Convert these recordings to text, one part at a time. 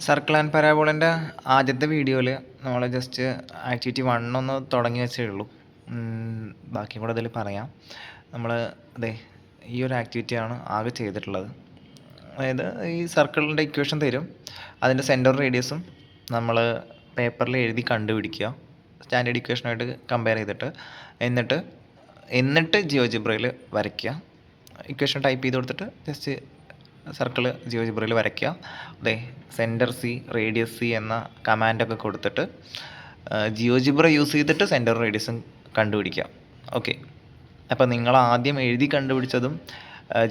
Circle and പരാബോളൻ്റെ ആദ്യത്തെ വീഡിയോയിൽ നമ്മൾ ജസ്റ്റ് ആക്ടിവിറ്റി 1 ഒന്ന് തുടങ്ങി വെച്ചേ ഉള്ളൂ. ബാക്കിയും കൂടെ അതിൽ പറയാം. നമ്മൾ അതെ ഈ ഒരു ആക്ടിവിറ്റിയാണ് ആകെ ചെയ്തിട്ടുള്ളത്. അതായത് ഈ സർക്കിളിൻ്റെ ഇക്വേഷൻ തരും, അതിൻ്റെ സെൻറ്റർ റേഡിയസും നമ്മൾ പേപ്പറിൽ എഴുതി കണ്ടുപിടിക്കുക, സ്റ്റാൻഡേർഡ് ഇക്വേഷനായിട്ട് കമ്പയർ ചെയ്തിട്ട്. എന്നിട്ട് ജിയോജിബ്രയിൽ വരയ്ക്കുക. ഇക്വേഷൻ ടൈപ്പ് ചെയ്ത് കൊടുത്തിട്ട് ജസ്റ്റ് സർക്കിൾ ജിയോജിബ്രയിൽ വരയ്ക്കുക. അതെ സെൻറ്റർ സി റേഡിയസ് സി എന്ന കമാൻഡൊക്കെ കൊടുത്തിട്ട് ജിയോജിബ്ര യൂസ് ചെയ്തിട്ട് സെൻറ്റർ റേഡിയസും കണ്ടുപിടിക്കുക. ഓക്കെ, അപ്പോൾ നിങ്ങൾ ആദ്യം എഴുതി കണ്ടുപിടിച്ചതും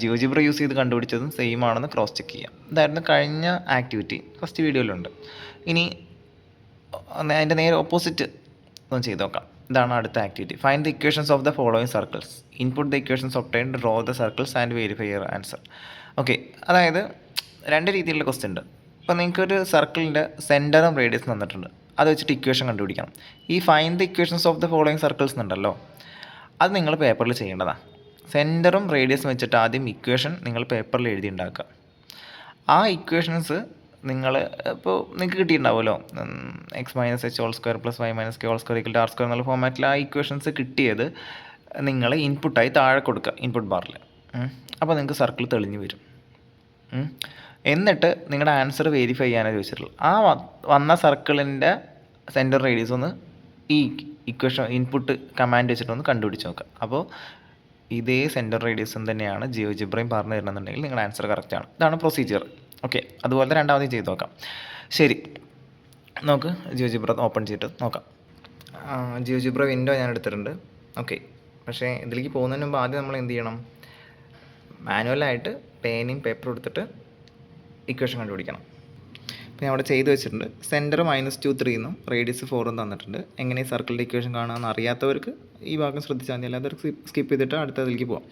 ജിയോജിബ്ര യൂസ് ചെയ്ത് കണ്ടുപിടിച്ചതും സെയിം ആണെന്ന് ക്രോസ് ചെക്ക് ചെയ്യാം. ഇതായിരുന്നു കഴിഞ്ഞ ആക്ടിവിറ്റി, ഫസ്റ്റ് വീഡിയോയിലുണ്ട്. ഇനി അതിൻ്റെ നേരെ ഓപ്പോസിറ്റ് ഒന്ന് ചെയ്ത് നോക്കാം. ഇതാണ് അടുത്ത activity. Find the equations of the following circles, input the equations obtained, draw the circles and verify your answer. Okay, അതായത് രണ്ട് രീതിയിലുള്ള ക്വസ്റ്റ്യൻ ഉണ്ട്. ഇപ്പോൾ നിങ്ങൾക്കൊരു സർക്കിളിൻ്റെ സെൻറ്ററും റേഡിയസും തന്നിട്ടുണ്ട്, അത് വെച്ചിട്ട് ഇക്വേഷൻ കണ്ടുപിടിക്കണം. ഈ find the equations of the following circles എന്നുണ്ടല്ലോ, അത് നിങ്ങൾ പേപ്പറിൽ ചെയ്യേണ്ടതാണ്. സെൻറ്ററും റേഡിയസും വെച്ചിട്ട് ആദ്യം ഇക്വേഷൻ നിങ്ങൾ പേപ്പറിൽ എഴുതി ഉണ്ടാക്കുക. ആ ഇക്വേഷൻസ് നിങ്ങൾ ഇപ്പോൾ നിങ്ങൾക്ക് കിട്ടിയിട്ടുണ്ടാവുമല്ലോ, x minus h whole square plus y minus k whole square equal to r square എന്നുള്ള ഫോമാറ്റിൽ ആ ഇക്വേഷൻസ് കിട്ടിയത് നിങ്ങൾ ഇൻപുട്ടായി താഴെ കൊടുക്കുക, ഇൻപുട്ട് ബാറിൽ. അപ്പോൾ നിങ്ങൾക്ക് സർക്കിൾ തെളിഞ്ഞ് വരും. എന്നിട്ട് നിങ്ങളുടെ ആൻസർ വെരിഫൈ ചെയ്യാനാണ് ചോദിച്ചിട്ടുള്ളത്. ആ വന്ന സർക്കിളിൻ്റെ സെൻറ്റർ റേഡിയസ് ഒന്ന് ഈ ഇക്വേഷൻ ഇൻപുട്ട് കമാൻഡ് വെച്ചിട്ടൊന്ന് കണ്ടുപിടിച്ച് നോക്കുക. അപ്പോൾ ഇതേ സെൻറ്റർ റേഡിയസും തന്നെയാണ് ജിയോജിബ്രയും പറഞ്ഞു തരണമെന്നുണ്ടെങ്കിൽ നിങ്ങളുടെ ആൻസർ കറക്റ്റാണ്. ഇതാണ് പ്രൊസീജിയർ. ഓക്കെ, അതുപോലെ രണ്ടാമതും ചെയ്ത് നോക്കാം. ശരി, നമുക്ക് ജിയോജിബ്ര ഓപ്പൺ ചെയ്തിട്ട് നോക്കാം. ജിയോജിബ്ര വിൻഡോ ഞാൻ എടുത്തിട്ടുണ്ട്. ഓക്കെ, പക്ഷേ ഇതിലേക്ക് പോകുന്നതിന് മുമ്പ് ആദ്യം നമ്മൾ എന്ത് ചെയ്യണം, മാനുവലായിട്ട് പേനയും പേപ്പറും എടുത്തിട്ട് ഇക്വേഷൻ കണ്ടുപിടിക്കണം. അപ്പോൾ ഞാൻ അവിടെ ചെയ്ത് വെച്ചിട്ടുണ്ട്. സെൻറ്റർ -2 എന്നും റേഡിയസ് 4 എന്നും തന്നിട്ടുണ്ട്. എങ്ങനെ സർക്കിളിൻ്റെ ഇക്വേഷൻ കാണാമെന്ന് അറിയാത്തവർക്ക് ഈ ഭാഗം ശ്രദ്ധിച്ചാൽ മതി, അല്ലാതെ സ്കിപ്പ് ചെയ്തിട്ട് അടുത്തതിലേക്ക് പോകാം.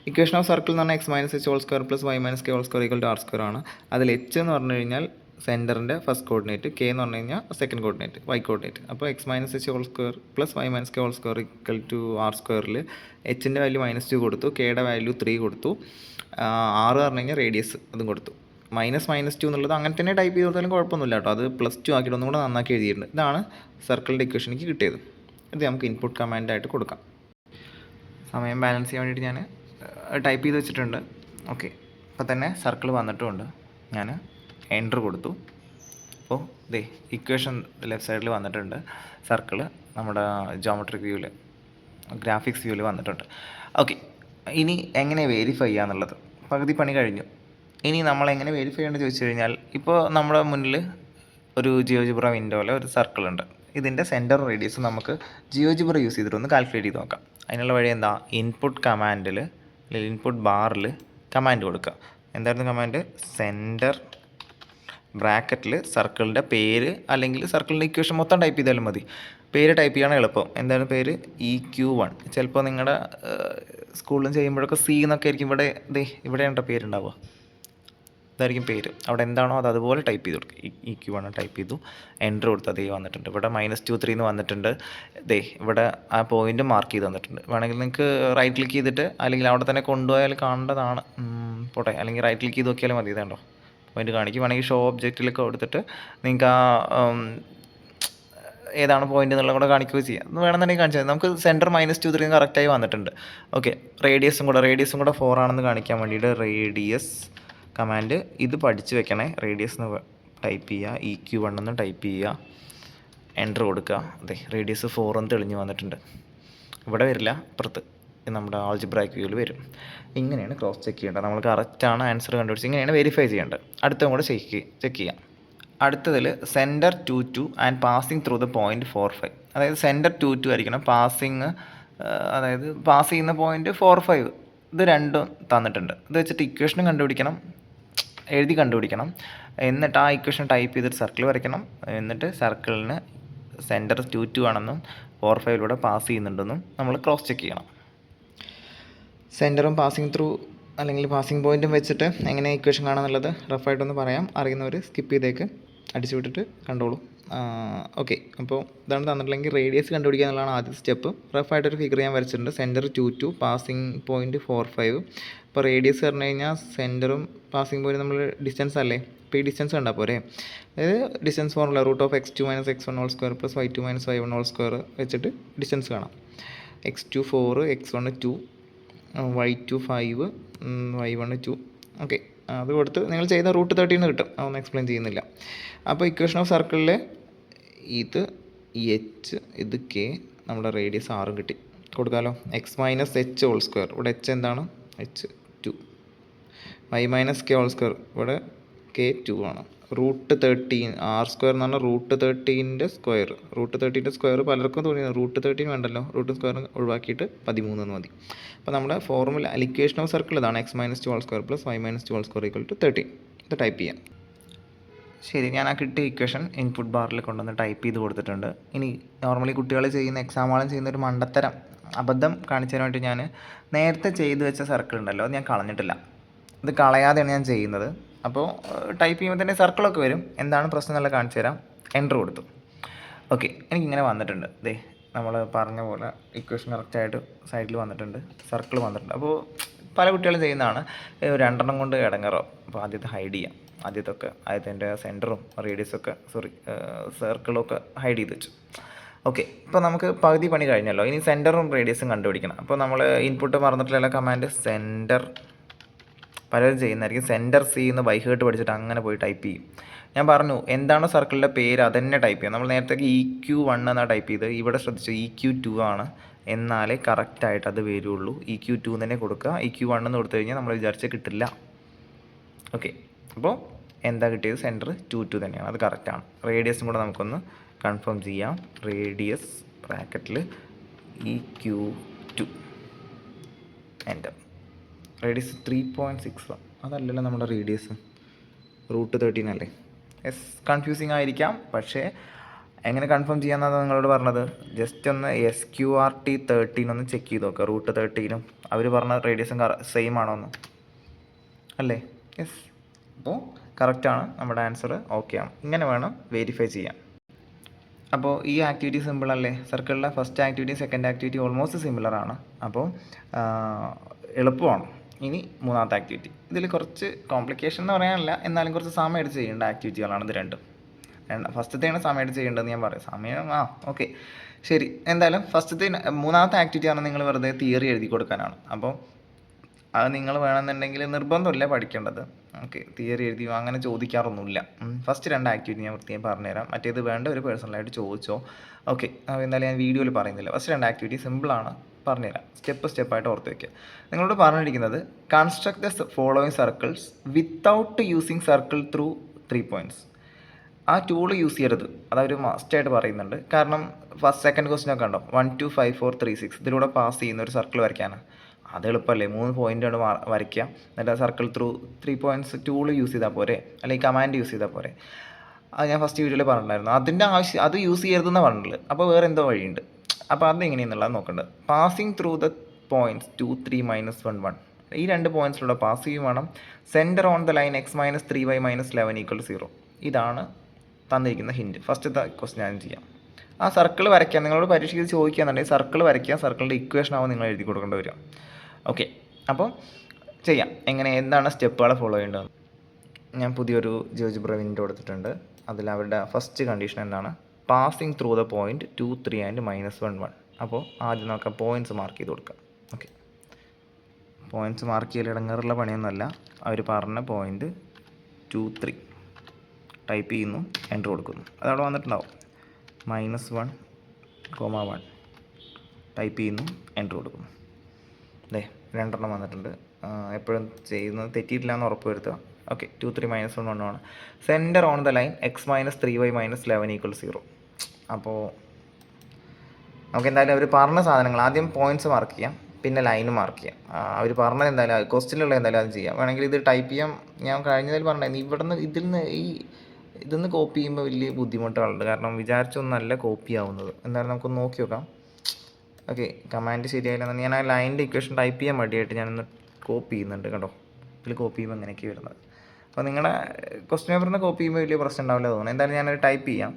ഇക്വേഷൻ ഓഫ് സർക്കിൾ എന്ന് പറഞ്ഞാൽ x minus h whole square plus y minus k whole square equal to r square ആണ്. അതിൽ എച്ച് എന്ന് പറഞ്ഞു കഴിഞ്ഞാൽ സെൻറ്ററിൻ്റെ ഫസ്റ്റ് കോർഡിനേറ്റ്, കെ എന്ന് പറഞ്ഞു കഴിഞ്ഞാൽ സെക്കൻഡ് കോർഡിനേറ്റ്, വൈ കോർഡിനേറ്റ്. അപ്പോൾ x minus h whole square plus y minus k whole square equal to r സ്ക്വയറിൽ എച്ചിൻ്റെ വാല്യൂ -2 കൊടുത്തു, കെയുടെ വാല്യൂ 3 കൊടുത്തു, ആറ് പറഞ്ഞു കഴിഞ്ഞാൽ റേഡിയസ് അതും കൊടുത്തു. -2 എന്നുള്ളത് അങ്ങനെ തന്നെ ടൈപ്പ് ചെയ്ത് കൊടുത്താലും കുഴപ്പമൊന്നുമില്ല കേട്ടോ, അത് +2 ആക്കിയിട്ട് ഒന്നും കൂടെ നന്നാക്കി എഴുതിയിട്ടുണ്ട്. ഇതാണ് സർക്കിളിൻ്റെ ഇക്വേഷൻ എനിക്ക് കിട്ടിയത്. ഇത് നമുക്ക് ഇൻപുട്ട് കമാൻഡായിട്ട് കൊടുക്കാം. സമയം ബാലൻസ് ചെയ്യാൻ വേണ്ടിയിട്ട് ഞാൻ ടൈപ്പ് ചെയ്ത് വെച്ചിട്ടുണ്ട്. ഓക്കെ, അപ്പോൾ തന്നെ സർക്കിൾ വന്നിട്ടുമുണ്ട്. ഞാൻ എൻ്റർ കൊടുത്തു. അപ്പോൾ ദേ ഇക്വേഷൻ ലെഫ്റ്റ് സൈഡിൽ വന്നിട്ടുണ്ട്. സർക്കിൾ നമ്മുടെ ജോമെട്രിക് വ്യൂവിൽ, ഗ്രാഫിക്സ് വ്യൂവിൽ വന്നിട്ടുണ്ട്. ഓക്കെ, ഇനി എങ്ങനെ വെരിഫൈ ചെയ്യാന്നുള്ളത്, പകുതി പണി കഴിഞ്ഞു. ഇനി നമ്മൾ എങ്ങനെ വെരിഫൈ ചെയ്യേണ്ടത് ചോദിച്ചു കഴിഞ്ഞാൽ, ഇപ്പോൾ നമ്മുടെ മുന്നിൽ ഒരു ജിയോജിബ്ര വിൻഡോയിൽ ഒരു സർക്കിളുണ്ട്. ഇതിൻ്റെ സെൻറ്റർ റേഡിയസ് നമുക്ക് ജിയോജിബ്ര യൂസ് ചെയ്തിട്ടൊന്ന് കാൽക്കുലേറ്റ് ചെയ്ത് നോക്കാം. അതിനുള്ള വഴി എന്താ, ഇൻപുട്ട് കമാൻഡിൽ അല്ലെങ്കിൽ ഇൻപുട്ട് ബാറിൽ കമാൻഡ് കൊടുക്കുക. എന്തായിരുന്നു കമാൻഡ്, സെൻറ്റർ ബ്രാക്കറ്റിൽ സർക്കിളിൻ്റെ പേര് അല്ലെങ്കിൽ സർക്കിളിൻ്റെ ഇക്വേഷൻ മൊത്തം ടൈപ്പ് ചെയ്താലും മതി. പേര് ടൈപ്പ് ചെയ്യണം എളുപ്പം. എന്താണ് പേര്, EQ1. ചിലപ്പോൾ നിങ്ങളുടെ സ്കൂളിലും ചെയ്യുമ്പോഴൊക്കെ സി എന്നൊക്കെ ആയിരിക്കും, ഇവിടെയാണ് പേരുണ്ടാവുക, ഇതായിരിക്കും പേര്. അവിടെ എന്താണോ അത് അതുപോലെ ടൈപ്പ് ചെയ്ത് കൊടുക്കുക. EQ1 ടൈപ്പ് ചെയ്തു, എൻ്റർ കൊടുത്ത് അതേ വന്നിട്ടുണ്ട്. ഇവിടെ -2 എന്ന് വന്നിട്ടുണ്ട്. ഇവിടെ ആ പോയിൻ്റ് മാർക്ക് ചെയ്ത് വന്നിട്ടുണ്ട്. വേണമെങ്കിൽ നിങ്ങൾക്ക് റൈറ്റ് ക്ലിക്ക് ചെയ്തിട്ട് അല്ലെങ്കിൽ അവിടെ തന്നെ കൊണ്ടുപോയാൽ കാണേണ്ടതാണ്, പോട്ടെ, അല്ലെങ്കിൽ റൈറ്റ് ക്ലിക്ക് ചെയ്ത് നോക്കിയാലും മതി. ഇതാണ്ടോ പോയിൻ്റ് കാണിക്കും. വേണമെങ്കിൽ ഷോ ഒബ്ജക്റ്റിലൊക്കെ കൊടുത്തിട്ട് നിങ്ങൾക്ക് ആ ഏതാണ് പോയിൻ്റ് എന്നുള്ളത് കൂടെ കാണിക്കുകയും ചെയ്യാം. വേണമെന്നുണ്ടെങ്കിൽ കാണിച്ചാൽ നമുക്ക് സെൻറ്റർ -2 കറക്റ്റായി വന്നിട്ടുണ്ട്. ഓക്കെ, റേഡിയസും കൂടെ 4 ആണെന്ന് കാണിക്കാൻ വേണ്ടിയിട്ട് റേഡിയസ് കമാൻഡ് ഇത് പഠിച്ച് വെക്കണേ. റേഡിയസ് എന്ന് ടൈപ്പ് ചെയ്യുക, EQ1 എന്ന് ടൈപ്പ് ചെയ്യുക, എൻ്റർ കൊടുക്കുക. റേഡിയസ് 4 എന്ന് തെളിഞ്ഞ് വന്നിട്ടുണ്ട്. ഇവിടെ വരില്ല, അപ്പുറത്ത് നമ്മുടെ ആൾജിബ്രായിക് വ്യൂവിൽ വരും. ഇങ്ങനെയാണ് ക്രോസ് ചെക്ക് ചെയ്യേണ്ടത്. നമ്മൾ കറക്റ്റാണ് ആൻസർ കണ്ടുപിടിച്ച് ഇങ്ങനെയാണ് വെരിഫൈ ചെയ്യേണ്ടത്. അടുത്തതും കൂടെ ചെക്ക് ചെയ്യാം. അടുത്തതിൽ centre 2 and passing through the point 4, 5. അതായത് സെൻറ്റർ 2 ആയിരിക്കണം, പാസിങ് അതായത് പാസ് ചെയ്യുന്ന പോയിൻറ്റ് 4, 5. ഇത് രണ്ടും തന്നിട്ടുണ്ട്. ഇത് വെച്ചിട്ട് ഇക്വേഷനും എഴുതി കണ്ടുപിടിക്കണം. എന്നിട്ട് ആ ഇക്വേഷൻ ടൈപ്പ് ചെയ്തിട്ട് സർക്കിൾ വരയ്ക്കണം. എന്നിട്ട് സർക്കിളിന് സെൻറ്റർ 2 ആണെന്നും 4, 5 പാസ് ചെയ്യുന്നുണ്ടെന്നും നമ്മൾ ക്രോസ് ചെക്ക് ചെയ്യണം. സെൻറ്ററും പാസിങ് ത്രൂ അല്ലെങ്കിൽ പാസിങ് പോയിൻറ്റും വെച്ചിട്ട് എങ്ങനെ ഇക്വേഷൻ കാണാമെന്നുള്ളത് റഫായിട്ടൊന്ന് പറയാം. അറിയുന്നവർ സ്കിപ്പ് ചെയ്തേക്ക്, അടിച്ചു വിട്ടിട്ട് കണ്ടോളൂ. ഓക്കെ, അപ്പോൾ ഇതാണ് തന്നിട്ടില്ലെങ്കിൽ റേഡിയസ് കണ്ടുപിടിക്കുക എന്നുള്ളതാണ് ആദ്യത്തെ സ്റ്റെപ്പ്. റഫായിട്ടൊരു ഫിഗർ ഞാൻ വരച്ചിട്ടുണ്ട്. Centre 2, passing point 4, 5. ഇപ്പോൾ റേഡിയസ് പറഞ്ഞു കഴിഞ്ഞാൽ സെൻറ്ററും പാസിങ് പോയിൻറ്റും നമ്മൾ ഡിസ്റ്റൻസ് അല്ലേ, അപ്പോൾ ഈ ഡിസ്റ്റൻസ് കണ്ടാൽ പോരെ. അതായത് distance formula √(x2 - x1) square plus y2 - y1 square വെച്ചിട്ട് ഡിസ്റ്റൻസ് കാണാം. x2 4, x1 2, y2 5, y1 2. Okay, അത് കൊടുത്ത് നിങ്ങൾ ചെയ്ത √13 കിട്ടും. അതൊന്നും എക്സ്പ്ലെയിൻ ചെയ്യുന്നില്ല. അപ്പോൾ ഇക്വേഷൻ ഓഫ് സർക്കിളിൽ ഇത് h, ഇത് k, നമ്മുടെ റേഡിയസ് 6 കിട്ടി. കൊടുക്കാമല്ലോ. x - h² സ്ക്വയർ, ഇവിടെ h എന്താണ്? h 2. y - k² സ്ക്വയർ, ഇവിടെ k 2 ആണ്. √13 r² എന്ന് പറഞ്ഞാൽ √13ൻ്റെ സ്ക്വയർ. √13ൻ്റെ സ്ക്വയർ പലർക്കും തോന്നിയത് √13 വേണ്ടല്ലോ, റൂട്ട് സ്ക്വയർ ഒഴിവാക്കിയിട്ട് 13 എന്ന് മതി. അപ്പോൾ നമ്മുടെ ഫോർമുല ഇക്വേഷൻ ഓഫ് സർക്കിൾ ഇതാണ് x - 2² square plus y - 2² square = 13. ഇത് ടൈപ്പ് ചെയ്യാം. ശരി, ഞാൻ ആ കിട്ടിയ ഇക്വേഷൻ ഇൻപുട്ട് ബാറിൽ കൊണ്ടുവന്ന് ടൈപ്പ് ചെയ്ത് കൊടുത്തിട്ടുണ്ട്. ഇനി നോർമലി കുട്ടികൾ ചെയ്യുന്ന എക്സാം ഹാളിൽ ചെയ്യുന്ന ഒരു മണ്ടത്തരം അബദ്ധം കാണിച്ചു തരാൻ വേണ്ടി ഞാൻ നേരത്തെ ചെയ്ത് വെച്ച സർക്കിൾ ഉണ്ടല്ലോ, അത് ഞാൻ കളഞ്ഞിട്ടില്ല. ഇത് കളയാതെയാണ് ഞാൻ ചെയ്യുന്നത്. അപ്പോൾ ടൈപ്പ് ചെയ്യുമ്പോൾ തന്നെ സർക്കിളൊക്കെ വരും. എന്താണ് പ്രശ്നം എന്നുള്ളത് കാണിച്ചു തരാം. എൻ്റർ കൊടുത്തു. ഓക്കെ, എനിക്കിങ്ങനെ വന്നിട്ടുണ്ട്. ദേ നമ്മൾ പറഞ്ഞ പോലെ ഇക്വേഷൻ കറക്റ്റായിട്ട് സൈഡിൽ വന്നിട്ടുണ്ട്, സർക്കിൾ വന്നിട്ടുണ്ട്. അപ്പോൾ പല കുട്ടികളും ചെയ്യുന്നതാണ്, 2 കൊണ്ട് ഇടങ്ങറോ. അപ്പോൾ ആദ്യത്തെ ഹൈഡ് ചെയ്യാം. ആദ്യത്തെ സെൻറ്ററും റേഡിയസൊക്കെ സർക്കിളൊക്കെ ഹൈഡ് ചെയ്ത് വെച്ചു. ഓക്കെ, ഇപ്പോൾ നമുക്ക് പകുതി പണി കഴിഞ്ഞല്ലോ. ഇനി സെൻറ്ററും റേഡിയസും കണ്ടുപിടിക്കണം. അപ്പോൾ നമ്മൾ ഇൻപുട്ട് മറന്നിട്ടുള്ള കമാൻഡ് സെൻറ്റർ, പലരും ചെയ്യുന്നതായിരിക്കും. സെൻറ്റർ സി എന്ന് ബൈഹേർട്ട് പഠിച്ചിട്ട് അങ്ങനെ പോയി ടൈപ്പ് ചെയ്യും. ഞാൻ പറഞ്ഞു എന്താണോ സർക്കിളിൻ്റെ പേര് അതന്നെ ടൈപ്പ് ചെയ്യാം. നമ്മൾ നേരത്തെ EQ1 എന്നാണ് ടൈപ്പ് ചെയ്ത്, ഇവിടെ ശ്രദ്ധിച്ചു EQ2 ആണ്. എന്നാലേ കറക്റ്റായിട്ട് അത് വരുള്ളൂ. EQ2 തന്നെ കൊടുക്കുക. EQ1 എന്ന് കൊടുത്തു കഴിഞ്ഞാൽ നമ്മൾ വിചാരിച്ച കിട്ടില്ല. ഓക്കെ, അപ്പോൾ എന്താ കിട്ടിയത്? സെൻറ്റർ 2 2 തന്നെയാണ്, അത് കറക്റ്റാണ്. റേഡിയസും കൂടെ നമുക്കൊന്ന് കൺഫേം ചെയ്യാം. റേഡിയസ് ബ്രാക്കറ്റിൽ EQ2 എൻ്റർ. റേഡിയസ് 3.61, അതല്ലല്ലോ നമ്മുടെ റേഡിയസ്, √13 അല്ലേ? യെസ്, കൺഫ്യൂസിങ് ആയിരിക്കാം. പക്ഷേ എങ്ങനെ കൺഫേം ചെയ്യാമെന്നാണ് നിങ്ങളോട് പറഞ്ഞത്. ജസ്റ്റ് ഒന്ന് SQRT 13 ഒന്ന് ചെക്ക് ചെയ്ത് നോക്കുക. √13 അവർ പറഞ്ഞ റേഡിയസും സെയിം ആണോ എന്ന്, അല്ലേ? യെസ്, അപ്പോൾ കറക്റ്റാണ്. നമ്മുടെ ആൻസർ ഓക്കെ ആണ്. ഇങ്ങനെ വേണം വെരിഫൈ ചെയ്യാൻ. അപ്പോൾ ഈ ആക്ടിവിറ്റി സിമ്പിൾ അല്ലേ? സർക്കിളിലെ first activity second activity almost സിമിലറാണ്. അപ്പോൾ എളുപ്പമാണ്. ഇനി മൂന്നാമത്തെ ആക്ടിവിറ്റി. ഇതിൽ കുറച്ച് കോംപ്ലിക്കേഷൻ എന്ന് പറയാനില്ല, എന്നാലും കുറച്ച് സമയം എടുത്ത് ചെയ്യേണ്ട ആക്ടിവിറ്റികളാണ് ഇത് രണ്ടും. ഫസ്റ്റത്തെയാണ് സമയം എടുത്ത് ചെയ്യേണ്ടതെന്ന് ഞാൻ പറയാം. സമയം ഓക്കെ ശരി. എന്തായാലും മൂന്നാമത്തെ ആക്ടിവിറ്റിയാണ് നിങ്ങൾ വെറുതെ തിയറി എഴുതി കൊടുക്കാനാണ്. അപ്പോൾ അത് നിങ്ങൾ വേണമെന്നുണ്ടെങ്കിൽ നിർബന്ധമില്ല പഠിക്കേണ്ടത്. ഓക്കെ, തിയറി എഴുതി അങ്ങനെ ചോദിക്കാറൊന്നുമില്ല. ഫസ്റ്റ് 2 ആക്ടിവിറ്റി ഞാൻ വൃത്തിയായി പറഞ്ഞുതരാം. മറ്റേത് വേണ്ട ഒരു പേഴ്സണലായിട്ട് ചോദിച്ചോ. ഓക്കെ, അപ്പോൾ എന്തായാലും ഞാൻ വീഡിയോയിൽ പറയുന്നില്ല. ഫസ്റ്റ് 2 ആക്ടിവിറ്റി സിമ്പിളാണ്, പറഞ്ഞുതരാം. സ്റ്റെപ്പായിട്ട് ഓർത്ത് വയ്ക്കുക. നിങ്ങളോട് പറഞ്ഞിരിക്കുന്നത് construct the following circles without using circle through 3 points. ആ ടൂൾ യൂസ് ചെയ്യരുത്, അതൊരു മസ്റ്റായിട്ട് പറയുന്നുണ്ട്. കാരണം സെക്കൻഡ് ക്വസ്റ്റ്യനൊക്കെ ഉണ്ടോ, 1 2 5 4 3 6 ഇതിലൂടെ പാസ് ചെയ്യുന്ന ഒരു സർക്കിൾ വരയ്ക്കാനാണ്. അത് എളുപ്പമല്ലേ? 3 പോയിൻ്റ് കൊണ്ട് വരയ്ക്കുക. എന്നിട്ട് circle through 3 points tool use ചെയ്താൽ പോരെ, അല്ലെങ്കിൽ കമാൻഡ് യൂസ് ചെയ്താൽ പോരെ. അത് ഞാൻ ഫസ്റ്റ് വീഡിയോയിൽ പറഞ്ഞിട്ടുണ്ടായിരുന്നു. അതിൻ്റെ ആവശ്യം അത് യൂസ് ചെയ്യരുതെന്ന് പറഞ്ഞിട്ടുള്ളത്. അപ്പോൾ വേറെ എന്തോ വഴിയുണ്ട്. അപ്പോൾ അതെങ്ങനെയെന്നുള്ളത് നോക്കേണ്ടത്. Passing through the points 2 3 -1 1. ഈ 2 പോയിൻറ്റ്സിലൂടെ പാസ് ചെയ്യും വേണം. Centre on the line x - 3y - 11 = 0. ഇതാണ് തന്നിരിക്കുന്ന ഹിൻറ്റ്. ഫസ്റ്റത്തെ ക്വസ്റ്റ്യൻ ഞാൻ ചെയ്യാം. ആ സർക്കിൾ വരയ്ക്കാൻ നിങ്ങളോട് പരീക്ഷയ്ക്ക് ചോദിക്കുകയാണെന്നുണ്ടെങ്കിൽ സർക്കിൾ വരയ്ക്കുക. സർക്കിളിൻ്റെ ഇക്വേഷൻ ആവും നിങ്ങൾ എഴുതി കൊടുക്കേണ്ടി വരിക. ഓക്കെ, അപ്പോൾ ചെയ്യാം. എന്താണ് സ്റ്റെപ്പുകൾ ഫോളോ ചെയ്യേണ്ടത്? ഞാൻ പുതിയൊരു ജിയോജിബ്ര വിൻഡോ എടുത്തിട്ടുണ്ട്. അതിൽ അവരുടെ ഫസ്റ്റ് കണ്ടീഷൻ എന്താണ്? Passing through the point 2 3 and -1 1. അപ്പോൾ ആദ്യം നമുക്ക് പോയിൻറ്റ്സ് മാർക്ക് ചെയ്ത് കൊടുക്കാം. ഓക്കെ, പോയിൻറ്റ്സ് മാർക്ക് ചെയ്യൽ ഇടങ്ങേറുള്ള പണിയൊന്നുമല്ല. അവർ പറഞ്ഞ പോയിൻറ്റ് 2 3 ടൈപ്പ് ചെയ്യുന്നു, എൻ്റർ കൊടുക്കുന്നു. അതവിടെ വന്നിട്ടുണ്ടാവും. -1, 1 ടൈപ്പ് ചെയ്യുന്നു, എൻ്റർ കൊടുക്കുന്നു. അല്ലേ, 2 വന്നിട്ടുണ്ട്. എപ്പോഴും ചെയ്യുന്നത് തെറ്റിയിട്ടില്ല എന്ന് ഉറപ്പ് വരുത്തുക. ഓക്കെ, 2 3 -1 1 ആണ്. Centre on the line x - 3y - 11 = 0. അപ്പോൾ നമുക്ക് എന്തായാലും അവർ പറഞ്ഞ സാധനങ്ങൾ ആദ്യം പോയിൻറ്റ്സ് മാർക്ക് ചെയ്യാം, പിന്നെ ലൈന് മാർക്ക് ചെയ്യാം. അവർ പറഞ്ഞത് എന്തായാലും ക്വസ്റ്റ്യനിലുള്ള എന്തായാലും അത് ചെയ്യാം. വേണമെങ്കിൽ ഇത് ടൈപ്പ് ചെയ്യാം. ഞാൻ കഴിഞ്ഞതിൽ പറഞ്ഞായിരുന്നു ഇതിന്ന് കോപ്പി ചെയ്യുമ്പോൾ വലിയ ബുദ്ധിമുട്ടുകളുണ്ട്. കാരണം വിചാരിച്ചൊന്നല്ല കോപ്പി ആവുന്നത്. എന്തായാലും നമുക്കൊന്ന് നോക്കി നോക്കാം. ഓക്കെ, കമാൻഡ് ശരിയായില്ല. ഞാൻ ആ ലൈനിൻ്റെ ഇക്വേഷൻ ടൈപ്പ് ചെയ്യാൻ വേണ്ടിയിട്ട് ഞാനൊന്ന് കോപ്പി ചെയ്യുന്നുണ്ട്. കണ്ടോ, ഇതിൽ കോപ്പി ചെയ്യുമ്പോൾ അങ്ങനെയൊക്കെ വരുന്നത്. അപ്പോൾ നിങ്ങളുടെ ക്വസ്റ്റ്യൻ പേപ്പറിൽ നിന്ന് കോപ്പി ചെയ്യുമ്പോൾ വലിയ പ്രശ്നം ഉണ്ടാവില്ല തോന്നുന്നു. എന്തായാലും ഞാനത് ടൈപ്പ് ചെയ്യാം.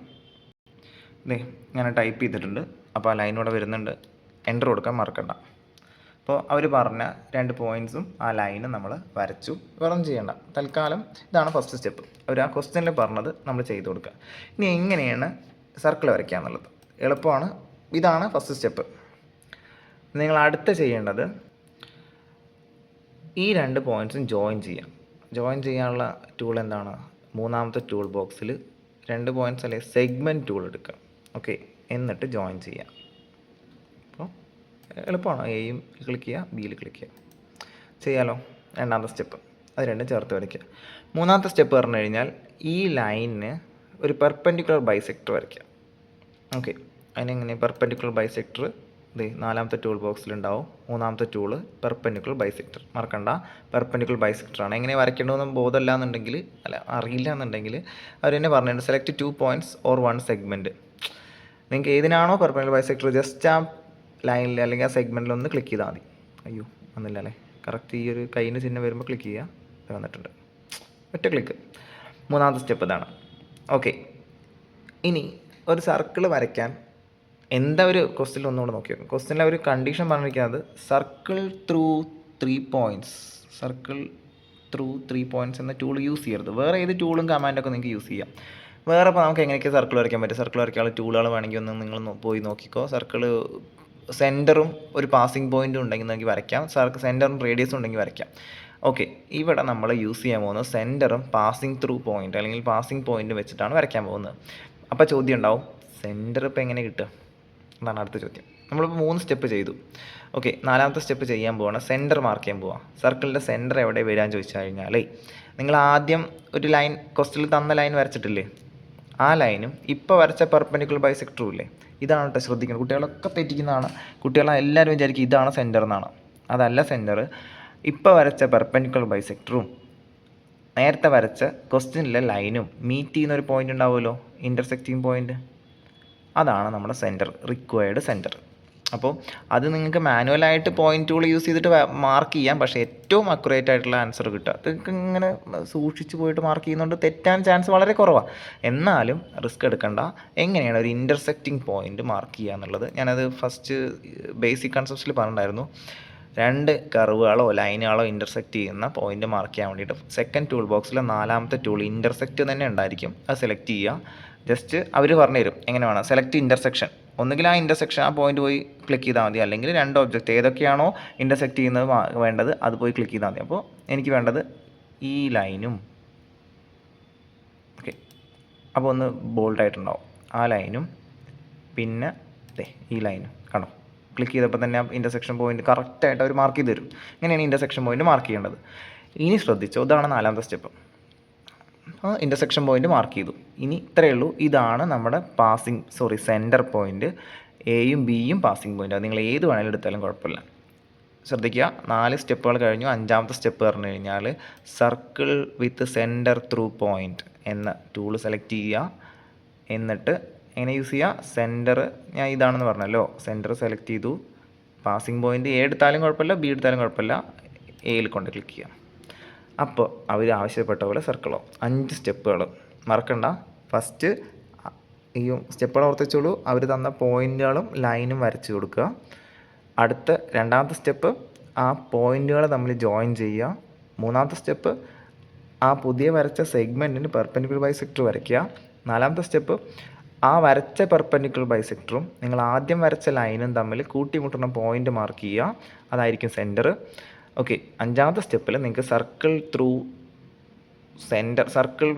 ഞാൻ ടൈപ്പ് ചെയ്തിട്ടുണ്ട്. അപ്പോൾ ആ ലൈൻ ഇവിടെ വരുന്നുണ്ട്. എൻ്റർ കൊടുക്കാൻ മറക്കണ്ട. അപ്പോൾ അവർ പറഞ്ഞ 2 പോയിൻറ്റ്സും ആ ലൈനും നമ്മൾ വരച്ചു. വേറൊന്നും ചെയ്യണ്ട. തൽക്കാലം ഇതാണ് ഫസ്റ്റ് സ്റ്റെപ്പ്. അവർ ആ ക്വസ്റ്റ്യനിൽ പറഞ്ഞത് നമ്മൾ ചെയ്ത് കൊടുക്കുക. ഇനി എങ്ങനെയാണ് സർക്കിൾ വരയ്ക്കുക എന്നുള്ളത് എളുപ്പമാണ്. ഇതാണ് ഫസ്റ്റ് സ്റ്റെപ്പ്. നിങ്ങൾ അടുത്ത് ചെയ്യേണ്ടത് ഈ 2 പോയിൻറ്റ്സും ജോയിൻ ചെയ്യാം. ജോയിൻ ചെയ്യാനുള്ള ടൂൾ എന്താണ്? മൂന്നാമത്തെ ടൂൾ ബോക്സിൽ 2 പോയിൻറ്റ്സ് അല്ലെങ്കിൽ സെഗ്മെൻറ്റ് ടൂൾ എടുക്കുക. ഓക്കെ, എന്നിട്ട് ജോയിൻ ചെയ്യാം. അപ്പോൾ എളുപ്പമാണ്. എയും ക്ലിക്ക് ചെയ്യുക, ബിയിൽ ക്ലിക്ക് ചെയ്യുക. ചെയ്യാലോ. രണ്ടാമത്തെ സ്റ്റെപ്പ് അത് രണ്ടും ചേർത്ത് വരയ്ക്കുക. മൂന്നാമത്തെ സ്റ്റെപ്പ് പറഞ്ഞു കഴിഞ്ഞാൽ ഈ ലൈനിന് ഒരു പെർപെൻഡിക്കുലർ ബൈസെക്ടർ വരയ്ക്കുക. ഓക്കെ, അതിനെങ്ങനെ പെർപെൻഡിക്കുലർ ബൈസെക്ടർ ഇത് നാലാമത്തെ ടൂൾ ബോക്സിലുണ്ടാവും. മൂന്നാമത്തെ ടൂള് പെർപെൻഡിക്കുലർ ബൈസെക്ടർ. മറക്കണ്ട, പെർപെൻഡിക്കുലർ ബൈസെക്ടറാണ്. എങ്ങനെ വരയ്ക്കേണ്ടതെന്ന് ബോധമില്ല എന്നുണ്ടെങ്കിൽ, അറിയില്ല എന്നുണ്ടെങ്കിൽ അവർ തന്നെ പറഞ്ഞിട്ടുണ്ട്, സെലക്ട് 2 പോയിൻറ്റ്സ് ഓർ 1 സെഗ്മെൻറ്റ്. നിങ്ങൾക്ക് ഏതിനാണോ പെർപെൻഡിക്കുലർ ബൈസെക്ടർ ജസ്റ്റ് ആ ലൈനിൽ അല്ലെങ്കിൽ ആ സെഗ്മെൻറ്റിൽ ഒന്ന് ക്ലിക്ക് ചെയ്താൽ മതി. അയ്യോ വന്നില്ല അല്ലേ? കറക്റ്റ് ഈ ഒരു കൈയിന് ചിഹ്നം വരുമ്പോൾ ക്ലിക്ക് ചെയ്യുക. വന്നിട്ടുണ്ട്, ഒറ്റ ക്ലിക്ക്. മൂന്നാമത്തെ സ്റ്റെപ്പ് ഇതാണ്. ഓക്കെ, ഇനി ഒരു സർക്കിൾ വരയ്ക്കാൻ എന്താ ഒരു ക്വസ്റ്റ്യനിൽ ഒന്നുകൂടെ നോക്കി നോക്കും. ക്വസ്റ്റ്യനിലെ ഒരു കണ്ടീഷൻ പറഞ്ഞിരിക്കുന്നത് circle through 3 points. Circle through 3 points എന്ന ടൂൾ യൂസ് ചെയ്യരുത്. വേറെ ഏത് ടൂളും കമാൻഡൊക്കെ നിങ്ങൾക്ക് യൂസ് ചെയ്യാം. വേറെ ഇപ്പോൾ നമുക്ക് എങ്ങനെയൊക്കെ സർക്കിൾ വരയ്ക്കാൻ പറ്റും? സർക്കിൾ വരയ്ക്കാനുള്ള ടൂളുകൾ വേണമെങ്കിൽ ഒന്ന് നിങ്ങൾ പോയി നോക്കിക്കോ. സർക്കിൾ സെൻറ്ററും ഒരു പാസിംഗ് പോയിൻറ്റും ഉണ്ടെങ്കിൽ നിങ്ങൾക്ക് വരയ്ക്കാം. സെൻറ്ററും റേഡിയസും ഉണ്ടെങ്കിൽ വരയ്ക്കാം. ഓക്കെ, ഇവിടെ നമ്മൾ യൂസ് ചെയ്യാൻ പോകുന്നത് സെൻറ്ററും പാസിംഗ് ത്രൂ പോയിൻറ്റ് അല്ലെങ്കിൽ പാസിംഗ് പോയിൻറ്റ് വെച്ചിട്ടാണ് വരയ്ക്കാൻ പോകുന്നത്. അപ്പോൾ ചോദ്യം ഉണ്ടാവും, സെൻറ്റർ ഇപ്പോൾ എങ്ങനെ കിട്ടുക എന്നാണ് അടുത്ത ചോദ്യം. നമ്മളിപ്പോൾ 3 സ്റ്റെപ്പ് ചെയ്തു. ഓക്കെ, നാലാമത്തെ സ്റ്റെപ്പ് ചെയ്യാൻ പോവാണ്. സെൻറ്റർ മാർക്ക് ചെയ്യാൻ പോവാം. സർക്കിളിൻ്റെ സെൻറ്റർ എവിടെ വരാമെന്ന് ചോദിച്ചു കഴിഞ്ഞാൽ നിങ്ങൾ ആദ്യം ഒരു ലൈൻ ക്വസ്റ്റ്യനിൽ തന്ന ലൈൻ വരച്ചിട്ടില്ലേ, ആ ലൈനും ഇപ്പോൾ വരച്ച പെർപെൻഡിക്കുലർ ബൈസെക്ടറും ഇല്ലേ, ഇതാണ് കേട്ടോ ശ്രദ്ധിക്കുന്നത്. കുട്ടികളൊക്കെ തെറ്റിക്കുന്നതാണ്. കുട്ടികളെല്ലാവരും വിചാരിക്കും ഇതാണ് സെൻറ്റർ എന്നാണ്. അതല്ല സെൻറ്റർ. ഇപ്പോൾ വരച്ച പെർപെൻഡിക്കുലർ ബൈസെക്ടറും നേരത്തെ വരച്ച ക്വസ്റ്റ്യനിലെ ലൈനും മീറ്റ് ചെയ്യുന്ന ഒരു പോയിൻ്റ് ഉണ്ടാവുമല്ലോ, ഇൻ്റർസെക്റ്റിംഗ് പോയിൻ്റ്, അതാണ് നമ്മുടെ സെൻറ്റർ, റിക്വയർഡ് സെൻറ്റർ. അപ്പോൾ അത് നിങ്ങൾക്ക് മാനുവലായിട്ട് പോയിൻ്റ് ടൂൾ യൂസ് ചെയ്തിട്ട് മാർക്ക് ചെയ്യാം. പക്ഷേ ഏറ്റവും അക്യുറേറ്റ് ആയിട്ടുള്ള ആൻസർ കിട്ടുക നിങ്ങൾക്ക് ഇങ്ങനെ സൂക്ഷിച്ച് പോയിട്ട് മാർക്ക് ചെയ്യുന്നതുകൊണ്ട് തെറ്റാൻ ചാൻസ് വളരെ കുറവാണ്. എന്നാലും റിസ്ക് എടുക്കണ്ട. എങ്ങനെയാണ് ഒരു ഇൻ്റർസെക്റ്റിംഗ് പോയിൻ്റ് മാർക്ക് ചെയ്യുക എന്നുള്ളത് ഞാനത് ഫസ്റ്റ് ബേസിക് കൺസെപ്റ്റ്സിൽ പറഞ്ഞിട്ടുണ്ടായിരുന്നു. 2 കർവുകളോ ലൈനുകളോ ഇൻ്റർസെക്റ്റ് ചെയ്യുന്ന പോയിൻ്റ് മാർക്ക് ചെയ്യാൻ വേണ്ടിയിട്ട് സെക്കൻഡ് ടൂൾ ബോക്സിലെ 4ാമത്തെ ടൂൾ ഇൻ്റർസെക്റ്റ് തന്നെ ഉണ്ടായിരിക്കും. അത് സെലക്ട് ചെയ്യുക. ജസ്റ്റ് അവർ പറഞ്ഞു തരും എങ്ങനെ വേണം. Select intersection. ഒന്നുകിൽ ആ ഇൻ്റർസെക്ഷൻ ആ പോയിന്റ് പോയി ക്ലിക്ക് ചെയ്താൽ മതി, അല്ലെങ്കിൽ 2 ഒബ്ജക്റ്റ് ഏതൊക്കെയാണോ ഇൻ്റർസെക്റ്റ് ചെയ്യുന്നത് വേണ്ടത് അത് പോയി ക്ലിക്ക് ചെയ്താൽ മതി. അപ്പോൾ എനിക്ക് വേണ്ടത് ഈ ലൈനും, ഓക്കെ, അപ്പോൾ ഒന്ന് ബോൾഡായിട്ടുണ്ടാവും ആ ലൈനും, പിന്നെ ഈ ലൈനും കണ്ടോ. ക്ലിക്ക് ചെയ്തപ്പോൾ തന്നെ ഇൻ്റർസെക്ഷൻ പോയിന്റ് കറക്റ്റായിട്ട് അവർ മാർക്ക് ചെയ്ത് തരും. ഇങ്ങനെയാണ് ഇൻ്റർസെക്ഷൻ പോയിന്റ് മാർക്ക് ചെയ്യേണ്ടത്. ഇനി ശ്രദ്ധിച്ചോ, ഇതാണ് 4ാമത്തെ സ്റ്റെപ്പ്. ഇൻ്റർസെക്ഷൻ പോയിന്റ് മാർക്ക് ചെയ്തു. ഇനി ഇത്രയേ ഉള്ളൂ. ഇതാണ് നമ്മുടെ സെൻറ്റർ പോയിന്റ്. എയും ബിയും പാസിംഗ് പോയിന്റ്. അത് നിങ്ങൾ ഏത് വേണമെങ്കിലും എടുത്താലും കുഴപ്പമില്ല. ശ്രദ്ധിക്കുക, 4 സ്റ്റെപ്പുകൾ കഴിഞ്ഞു. 5ാമത്തെ സ്റ്റെപ്പ് പറഞ്ഞു കഴിഞ്ഞാൽ circle with centre through point എന്ന ടൂൾ സെലക്ട് ചെയ്യുക. എന്നിട്ട് എങ്ങനെ യൂസ് ചെയ്യുക? സെൻറ്റർ ഞാൻ ഇതാണെന്ന് പറഞ്ഞല്ലോ, സെൻറ്റർ സെലക്ട് ചെയ്തു. പാസിംഗ് പോയിന്റ് എ എടുത്താലും കുഴപ്പമില്ല, ബി എടുത്താലും കുഴപ്പമില്ല, എയിൽ കൊണ്ട് ക്ലിക്ക് ചെയ്യാം. അപ്പോൾ അവർ ആവശ്യപ്പെട്ട പോലെ സർക്കിളോ 5 സ്റ്റെപ്പുകൾ മറക്കണ്ട. ഫസ്റ്റ് ഈ സ്റ്റെപ്പുകൾ ഓർത്തിച്ചോളൂ. അവർ തന്ന പോയിന്റുകളും ലൈനും വരച്ച് കൊടുക്കുക. അടുത്ത 2ാമത്തെ സ്റ്റെപ്പ് ആ പോയിന്റുകൾ തമ്മിൽ ജോയിൻ ചെയ്യുക. 3ാമത്തെ സ്റ്റെപ്പ് ആ പുതിയ വരച്ച സെഗ്മെൻറ്റിന് പെർപെൻഡിക്കുലർ ബൈസെക്ടർ വരയ്ക്കുക. 4ാമത്തെ സ്റ്റെപ്പ് ആ വരച്ച പെർപെൻഡിക്കുലർ ബൈസെക്ടറും നിങ്ങൾ ആദ്യം വരച്ച ലൈനും തമ്മിൽ കൂട്ടിമുട്ടുന്ന പോയിന്റ് മാർക്ക് ചെയ്യുക. അതായിരിക്കും സെൻറ്റർ. ഓക്കെ, 5ാമത്തെ സ്റ്റെപ്പിൽ നിങ്ങൾക്ക് circle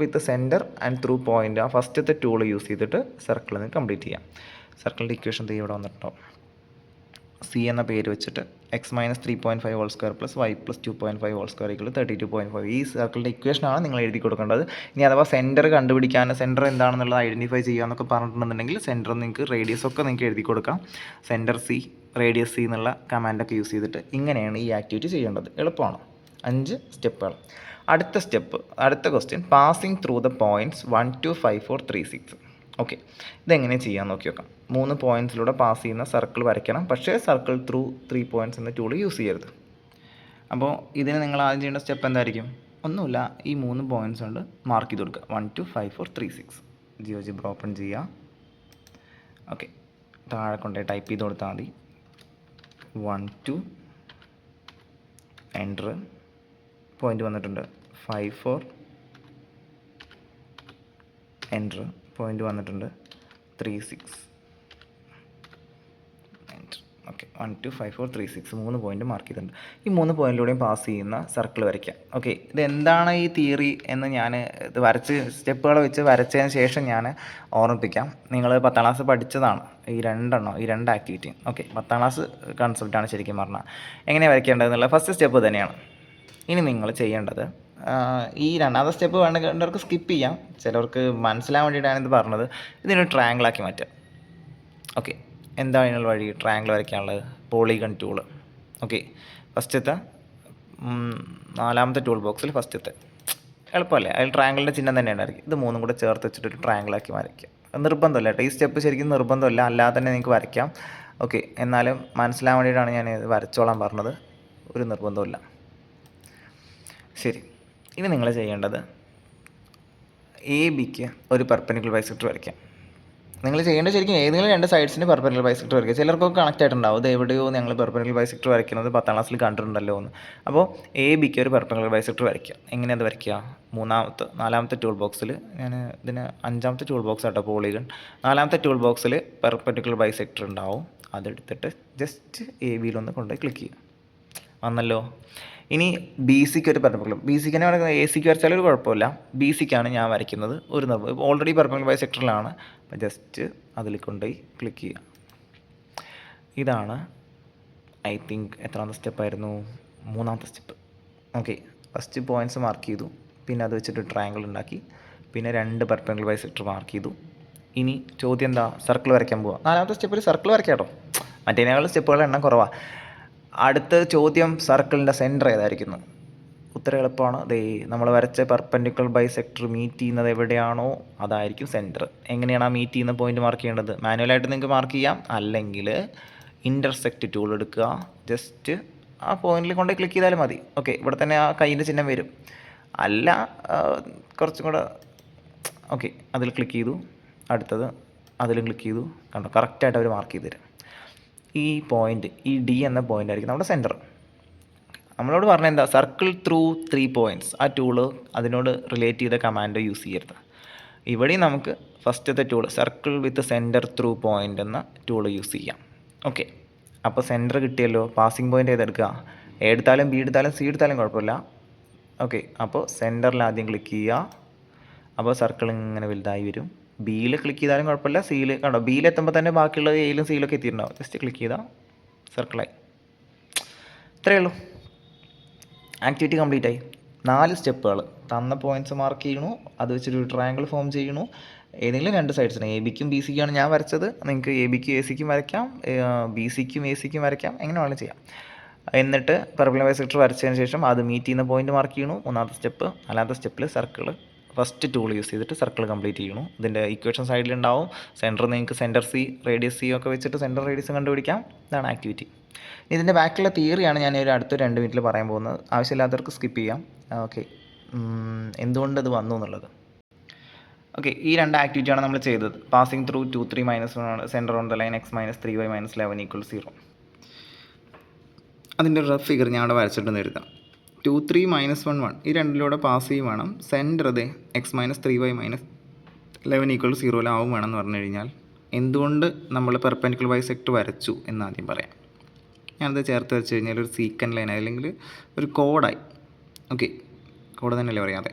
with centre and through point ആ ഫസ്റ്റത്തെ ടൂൾ യൂസ് ചെയ്തിട്ട് സർക്കിൾ നിങ്ങൾക്ക് കംപ്ലീറ്റ് ചെയ്യാം. സർക്കിളിൻ്റെ ഇക്വേഷൻ ഇവിടെ വന്നിട്ടുണ്ടാവും. സി എന്ന പേര് വെച്ചിട്ട് x minus 3.5 whole square plus y plus 2.5 whole square equal 32.5. ഈ സർക്കിളിൻ്റെ ഇക്വേഷനാണ് നിങ്ങൾ എഴുതി കൊടുക്കേണ്ടത്. ഇനി അഥവാ സെൻറ്റർ കണ്ടുപിടിക്കാൻ സെൻറ്റർ എന്താണെന്നുള്ളത് ഐഡൻറ്റിഫൈ ചെയ്യാമെന്നൊക്കെ പറഞ്ഞിട്ടുണ്ടെന്നുണ്ടെങ്കിൽ സെൻറ്റർ നിങ്ങൾക്ക് റേഡിയസ് ഒക്കെ നിങ്ങൾക്ക് എഴുതി കൊടുക്കാം. സെൻറ്റർ സി, റേഡിയസ് സി എന്നുള്ള കമാൻഡൊക്കെ യൂസ് ചെയ്തിട്ട് ഇങ്ങനെയാണ് ഈ ആക്ടിവിറ്റി ചെയ്യേണ്ടത്. എളുപ്പമാണ്. 5 സ്റ്റെപ്പുകൾ. അടുത്ത question passing through the points 1 2 5 4 3 6. Okay, ഇതെങ്ങനെ ചെയ്യാൻ നോക്കി നോക്കാം. 3 പോയിൻറ്റ്സിലൂടെ പാസ് ചെയ്യുന്ന സർക്കിൾ വരയ്ക്കണം. പക്ഷേ സർക്കിൾ ത്രൂ 3 പോയിൻറ്റ്സ് എന്ന ടൂൾ യൂസ് ചെയ്യരുത്. അപ്പോൾ ഇതിന് നിങ്ങൾ ആദ്യം ചെയ്യേണ്ട സ്റ്റെപ്പ് എന്തായിരിക്കും? ഒന്നുമില്ല, ഈ 3 പോയിൻറ്റ്സ് കൊണ്ട് മാർക്ക് ചെയ്ത് കൊടുക്കുക. 1 2 5 4 3 6. ജിയോജിബ്ര ഓപ്പൺ ചെയ്യുക. ഓക്കെ, താഴെ കൊണ്ട് ടൈപ്പ് ചെയ്ത് കൊടുത്താൽ മതി. 1 2 എൻ്റർ, പോയിൻ്റ് വന്നിട്ടുണ്ട് 54, എൻ്റർ, പോയിൻ്റ് വന്നിട്ടുണ്ട് 36, എൻ്റർ. ഓക്കെ, 1 2 5 4 3 6 3 പോയിൻ്റ് മാർക്ക് ചെയ്തിട്ടുണ്ട്. ഈ 3 പോയിൻറ്റിലൂടെയും പാസ് ചെയ്യുന്ന സർക്കിൾ വരയ്ക്കാം. ഓക്കെ, ഇതെന്താണ് ഈ തിയറി എന്ന് ഞാൻ ഇത് വരച്ച് സ്റ്റെപ്പുകൾ വെച്ച് വരച്ചതിന് ശേഷം ഞാൻ ഓർമ്മിപ്പിക്കാം. നിങ്ങൾ 10ാം ക്ലാസ് പഠിച്ചതാണ് ഈ രണ്ട് ആക്ടിവിറ്റിയും. ഓക്കെ, 10ാം ക്ലാസ് കൺസെപ്റ്റാണ് ശരിക്കും പറഞ്ഞാൽ. എങ്ങനെയാണ് വരയ്ക്കേണ്ടതെന്നുള്ള ഫസ്റ്റ് സ്റ്റെപ്പ് തന്നെയാണ്. ഇനി നിങ്ങൾ ചെയ്യേണ്ടത് ഈ രണ്ടാമത്തെ സ്റ്റെപ്പ് വേണ്ടവർക്ക് സ്കിപ്പ് ചെയ്യാം, ചിലവർക്ക് മനസ്സിലാൻ വേണ്ടിയിട്ടാണ് ഇത് പറഞ്ഞത്. ഇതിനൊരു ട്രയാങ്കിളാക്കി മാറ്റുക. ഓക്കെ, എന്താണ് ഇതിനുള്ള വഴി? ട്രയാങ്കിൾ വരയ്ക്കാനുള്ളത് പോളിഗൺ ടൂള്. ഓക്കെ, ഫസ്റ്റത്തെ 4ാമത്തെ ടൂൾ ബോക്സിൽ ഫസ്റ്റത്തെ എളുപ്പമല്ലേ, അതിൽ ട്രയാങ്കിളിൻ്റെ ചിഹ്നം തന്നെ ഉണ്ടായിരിക്കും. ഇത് 3 കൂടെ ചേർത്ത് വെച്ചിട്ടൊരു ട്രയാങ്കിളാക്കി വരയ്ക്കുക. നിർബന്ധമല്ല കേട്ടോ, ഈ സ്റ്റെപ്പ് ശരിക്കും നിർബന്ധമല്ല, അല്ലാതെ തന്നെ നിങ്ങൾക്ക് വരയ്ക്കാം. ഓക്കെ, എന്നാലും മനസ്സിലാൻ വേണ്ടിയിട്ടാണ് ഞാൻ ഇത് വരച്ചോളാൻ പറഞ്ഞത്, ഒരു നിർബന്ധമില്ല. ശരി, ഇനി നിങ്ങൾ ചെയ്യേണ്ടത് AB-ക്ക് ഒരു പെർപെൻഡിക്കുലർ ബൈസെക്ടർ വരയ്ക്കാം. നിങ്ങൾ ചെയ്യേണ്ടത് ശരിക്കും ഏതെങ്കിലും 2 സൈഡ്സിന് പെർപെൻഡിക്കുലർ ബൈസെക്ടർ വരയ്ക്കുക. ചിലർക്കൊക്കെ കണക്റ്റ് ആയിട്ടുണ്ടാവും, ഇത് എവിടെയോ ഞങ്ങൾ പെർപെൻഡിക്കുലർ ബൈസെക്ടർ വരയ്ക്കുന്നത് 10ാം ക്ലാസ്സിൽ കണ്ടിട്ടുണ്ടല്ലോ എന്ന്. അപ്പോൾ AB-ക്ക് ഒരു പെർപെൻഡിക്കുലർ ബൈസെക്ടർ വരയ്ക്കുക. എങ്ങനെയാണ് അത് വരയ്ക്കുക? 4ാമത്തെ ടൂൾ ബോക്സിൽ, ഞാൻ ഇതിന് 5ാമത്തെ ടൂൾ ബോക്സ് ആട്ടോ പോളിഗൺ. 4ാമത്തെ ടൂൾ ബോക്സിൽ പെർപെൻഡിക്കുലർ ബൈസെക്ടർ ഉണ്ടാവും. അതെടുത്തിട്ട് ജസ്റ്റ് AB-യിലൊന്ന് കൊണ്ടുപോയി ക്ലിക്ക് ചെയ്യുക. വന്നല്ലോ. ഇനി BC-ക്ക് ഒരു പെർപെൻഡിക്കുലർ, BC-ക്ക് തന്നെ വരയ്ക്കുന്നത്, AC-ക്ക് വരച്ചാലും ഒരു കുഴപ്പമില്ല. BC-ക്കാണ് ഞാൻ വരയ്ക്കുന്നത്. ഒരു നിർബന്ധം, ഓൾറെഡി പെർപെൻഡിക്കുലർ ബൈസെക്ടറിലാണ്. അപ്പം ജസ്റ്റ് അതിൽ കൊണ്ടുപോയി ക്ലിക്ക് ചെയ്യുക. ഇതാണ് ഐ തിങ്ക് എത്രാമത്തെ സ്റ്റെപ്പായിരുന്നു? 3ാമത്തെ step. Okay, first points mark ചെയ്തു, പിന്നെ അത് വെച്ചിട്ട് ട്രയാങ്കിൾ ഉണ്ടാക്കി, പിന്നെ 2 പെർപെൻഡിക്കുലർ ബൈസെക്ടർ മാർക്ക് ചെയ്തു. ഇനി ചോദ്യം എന്താ? സർക്കിൾ വരയ്ക്കാൻ പോവുക. 4ാമത്തെ സ്റ്റെപ്പിൽ സർക്കിൾ വരയ്ക്കാം കേട്ടോ, മറ്റേതിനേക്കാൾ സ്റ്റെപ്പുകളുടെ എണ്ണം കുറവാണ്. അടുത്ത ചോദ്യം, സർക്കിളിൻ്റെ സെൻറ്റർ ഏതായിരിക്കുന്നു? ഉത്തരം എളുപ്പമാണ്. നമ്മൾ വരച്ച പെർപെൻഡിക്കുലർ ബൈസെക്ടർ മീറ്റ് ചെയ്യുന്നത് എവിടെയാണോ അതായിരിക്കും സെൻറ്റർ. എങ്ങനെയാണ് ആ മീറ്റ് ചെയ്യുന്ന പോയിന്റ് മാർക്ക് ചെയ്യേണ്ടത്? മാനുവലായിട്ട് നിങ്ങൾക്ക് മാർക്ക് ചെയ്യാം, അല്ലെങ്കിൽ ഇൻ്റർസെക്റ്റ് ടൂൾ എടുക്കുക, ജസ്റ്റ് ആ പോയിന്റിൽ കൊണ്ട് ക്ലിക്ക് ചെയ്താലും മതി. ഓക്കെ, ഇവിടെ തന്നെ ആ കൈയിൻ്റെ ചിഹ്നം വരും. അല്ല, കുറച്ചും കൂടെ ഓക്കെ, അതിൽ ക്ലിക്ക് ചെയ്തു, അടുത്തത് അതിലും ക്ലിക്ക് ചെയ്തു. കണ്ടോ, കറക്റ്റായിട്ട് അവർ മാർക്ക് ചെയ്ത് തരും. ഈ പോയിൻ്റ്, ഈ D എന്ന പോയിൻ്റ് ആയിരിക്കും നമ്മുടെ സെൻറ്റർ. നമ്മളോട് പറഞ്ഞ എന്താ? Circle through 3 points. ആ ടൂള് അതിനോട് റിലേറ്റ് ചെയ്ത കമാൻഡ് യൂസ് ചെയ്യരുത്. ഇവിടെ നമുക്ക് ഫസ്റ്റത്തെ tool circle with centre through point എന്ന ടൂൾ യൂസ് ചെയ്യാം. ഓക്കെ, അപ്പോൾ സെൻറ്റർ കിട്ടിയല്ലോ. പാസിംഗ് പോയിൻ്റ് ഏതെടുക്കുക? A എടുത്താലും B എടുത്താലും C എടുത്താലും കുഴപ്പമില്ല. ഓക്കെ, അപ്പോൾ സെൻറ്ററിൽ ആദ്യം ക്ലിക്ക് ചെയ്യുക. അപ്പോൾ സർക്കിൾ ഇങ്ങനെ വലുതായി വരും. B-യിൽ ക്ലിക്ക് ചെയ്താലും കുഴപ്പമില്ല, C-യിൽ കണ്ടോ, B-യിൽ എത്തുമ്പോൾ തന്നെ ബാക്കിയുള്ളത് A-യിലും C-യിലൊക്കെ എത്തിയിട്ടുണ്ടാവും. ജസ്റ്റ് ക്ലിക്ക് ചെയ്താൽ സർക്കിളായി. ഇത്രയേ ഉള്ളൂ, ആക്ടിവിറ്റി കംപ്ലീറ്റ് ആയി. 4 സ്റ്റെപ്പുകൾ. തന്ന പോയിൻറ്റ്സ് മാർക്ക് ചെയ്യണു, അത് വെച്ചൊരു ട്രയാങ്കിൾ ഫോം ചെയ്യണു. ഏതെങ്കിലും 2 സൈഡ്സിന് AB-ക്കും BC-ക്കാണ് ഞാൻ വരച്ചത്. നിങ്ങൾക്ക് AB-ക്കും AC-ക്കും വരയ്ക്കാം, BC-ക്കും AC-ക്കും വരയ്ക്കാം, എങ്ങനെ വേണമെങ്കിലും ചെയ്യാം. എന്നിട്ട് പെർപെൻഡിക്കുലർ ബൈസെക്ടർ വരച്ചതിന് ശേഷം അത് മീറ്റ് ചെയ്യുന്ന പോയിന്റ് മാർക്ക് ചെയ്യണു. 3ാമത്തെ സ്റ്റെപ്പ്. 4ാമത്തെ സ്റ്റെപ്പിൽ സർക്കിൾ ഫസ്റ്റ് ടൂൾ യൂസ് ചെയ്തിട്ട് സർക്കിൾ കംപ്ലീറ്റ് ചെയ്യണു. ഇതിൻ്റെ ഇക്വേഷൻ സൈഡിലുണ്ടാവും. സെൻറ്റർ നിങ്ങൾക്ക് സെൻറ്റർ C, റേഡിയസ് C ഒക്കെ വെച്ചിട്ട് സെൻറ്റർ റേഡിയസ് കണ്ടുപിടിക്കാം. ഇതാണ് ആക്ടിവിറ്റി. ഇതിൻ്റെ ബാക്കിയുള്ള തിയറിയാണ് ഞാൻ ഒരു അടുത്ത 2 മിനിറ്റിൽ പറയാൻ പോകുന്നത്. ആവശ്യമില്ലാത്തവർക്ക് സ്കിപ്പ് ചെയ്യാം. ഓക്കെ, എന്തുകൊണ്ട് ഇത് വന്നു എന്നുള്ളത്. ഓക്കെ, ഈ 2 ആക്ടിവിറ്റിയാണ് നമ്മൾ ചെയ്തത്. Passing through 2 3 -1 centre on the line x - 3y - 11 = 0. അതിൻ്റെ റഫ് ഫിഗർ ഞാൻ അവിടെ വരച്ചിട്ട് എഴുതാം. 2 3 -1 1 ഈ രണ്ടിലൂടെ പാസ് ചെയ്യും വേണം. സെൻറ്റർ ഇത് x - 3y - 11 = 0 വേണം എന്ന് പറഞ്ഞു കഴിഞ്ഞാൽ എന്തുകൊണ്ട് നമ്മൾ പെർപെൻഡിക്കുലർ ബൈസെക്ടർ വരച്ചു എന്നാദ്യം പറയാം. ഞാനത് ചേർത്ത് വെച്ച് കഴിഞ്ഞാൽ ഒരു സീക്കൻഡ് ലൈൻ അല്ലെങ്കിൽ ഒരു കോഡായി. ഓക്കെ, കോഡ് തന്നെയല്ലേ പറയാതെ.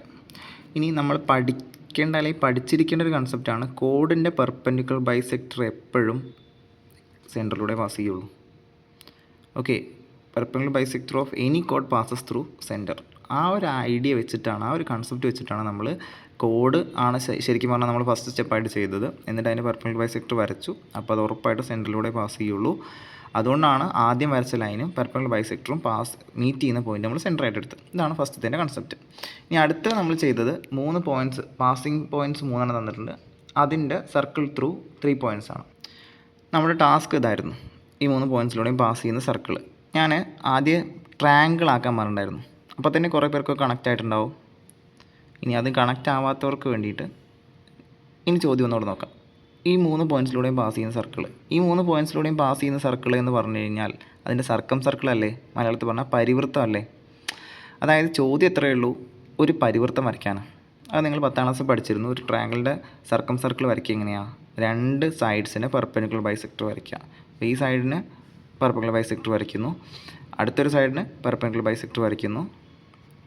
ഇനി നമ്മൾ പഠിക്കേണ്ട അല്ലെങ്കിൽ പഠിച്ചിരിക്കേണ്ട ഒരു കൺസെപ്റ്റാണ്, കോഡിൻ്റെ പെർപെൻഡിക്കുലർ ബൈസെക്ടർ എപ്പോഴും സെൻറ്ററിലൂടെ പാസ് ചെയ്യുള്ളൂ. Okay, perpendicular bisector of any code passes through centre. ആ ഒരു ഐഡിയ വെച്ചിട്ടാണ്, ആ ഒരു കൺസെപ്റ്റ് വെച്ചിട്ടാണ് നമ്മൾ കോഡ് ആണ് ശരിക്കും പറഞ്ഞാൽ നമ്മൾ ഫസ്റ്റ് സ്റ്റെപ്പായിട്ട് ചെയ്തത്. എന്നിട്ട് അതിൻ്റെ പെർപെൻഡിക്കുലർ ബൈസെക്ടർ വരച്ചു. അപ്പോൾ അത് ഉറപ്പായിട്ട് സെൻറ്ററിലൂടെ പാസ് ചെയ്യുള്ളൂ. അതുകൊണ്ടാണ് ആദ്യം വരച്ച ലൈനും പെർപെൻഡിക്കുലർ ബൈസെക്ടറും മീറ്റ് ചെയ്യുന്ന പോയിന്റ് നമ്മൾ സെൻറ്ററായിട്ട് എടുത്തത്. ഇതാണ് ഫസ്റ്റത്തെ കൺസെപ്റ്റ്. ഇനി അടുത്ത നമ്മൾ ചെയ്തത് 3 പോയിൻറ്റ്സ്, പാസിംഗ് പോയിൻറ്റ്സ് 3 തന്നിട്ടുണ്ട്. അതിൻ്റെ സർക്കിൾ ത്രൂ 3 പോയിൻറ്റ്സ് ആണ്. നമ്മുടെ ടാസ്ക് ഇതായിരുന്നു, ഈ 3 പോയിൻറ്റ്സിലൂടെയും പാസ് ചെയ്യുന്ന സർക്കിൾ. ഞാൻ ആദ്യം ട്രയാങ്കിൾ ആക്കാൻ പറഞ്ഞിട്ടുണ്ടായിരുന്നു. അപ്പോൾ തന്നെ കുറേ പേർക്ക് കണക്റ്റ് ആയിട്ടുണ്ടാവും. ഇനി അത് കണക്റ്റ് ആവാത്തവർക്ക് വേണ്ടിയിട്ട് ഇനി ചോദ്യം ഒന്നുകൂടെ നോക്കാം. ഈ 3 പോയിൻറ്റ്സിലൂടെയും പാസ് ചെയ്യുന്ന സർക്കിൾ, ഈ 3 പോയിൻറ്റ്സിലൂടെയും പാസ് ചെയ്യുന്ന സർക്കിൾ എന്ന് പറഞ്ഞു കഴിഞ്ഞാൽ അതിൻ്റെ സർക്കം സർക്കിൾ അല്ലേ? മലയാളത്തിൽ പറഞ്ഞാൽ പരിവൃത്തം അല്ലേ? അതായത് ചോദ്യം എത്രയേ ഉള്ളൂ, ഒരു പരിവൃത്തം വരയ്ക്കാനാണ്. അത് നിങ്ങൾ 10ാം ക്ലാസ്സിൽ പഠിച്ചിരുന്നു. ഒരു ട്രയാങ്കിളിൻ്റെ സർക്കിൾ വരയ്ക്കുക എങ്ങനെയാണ്, 2 സൈഡ്സിന് പെർപെൻഡിക്കുലർ ബൈസെക്ടർ വരയ്ക്കുക. അപ്പോൾ ഈ സൈഡിന് പെർപെൻഡിക്കുലർ ബൈസെക്ടർ വരയ്ക്കുന്നു, അടുത്തൊരു സൈഡിന് പെർപെൻഡിക്കുലർ ബൈസെക്ടർ വരയ്ക്കുന്നു.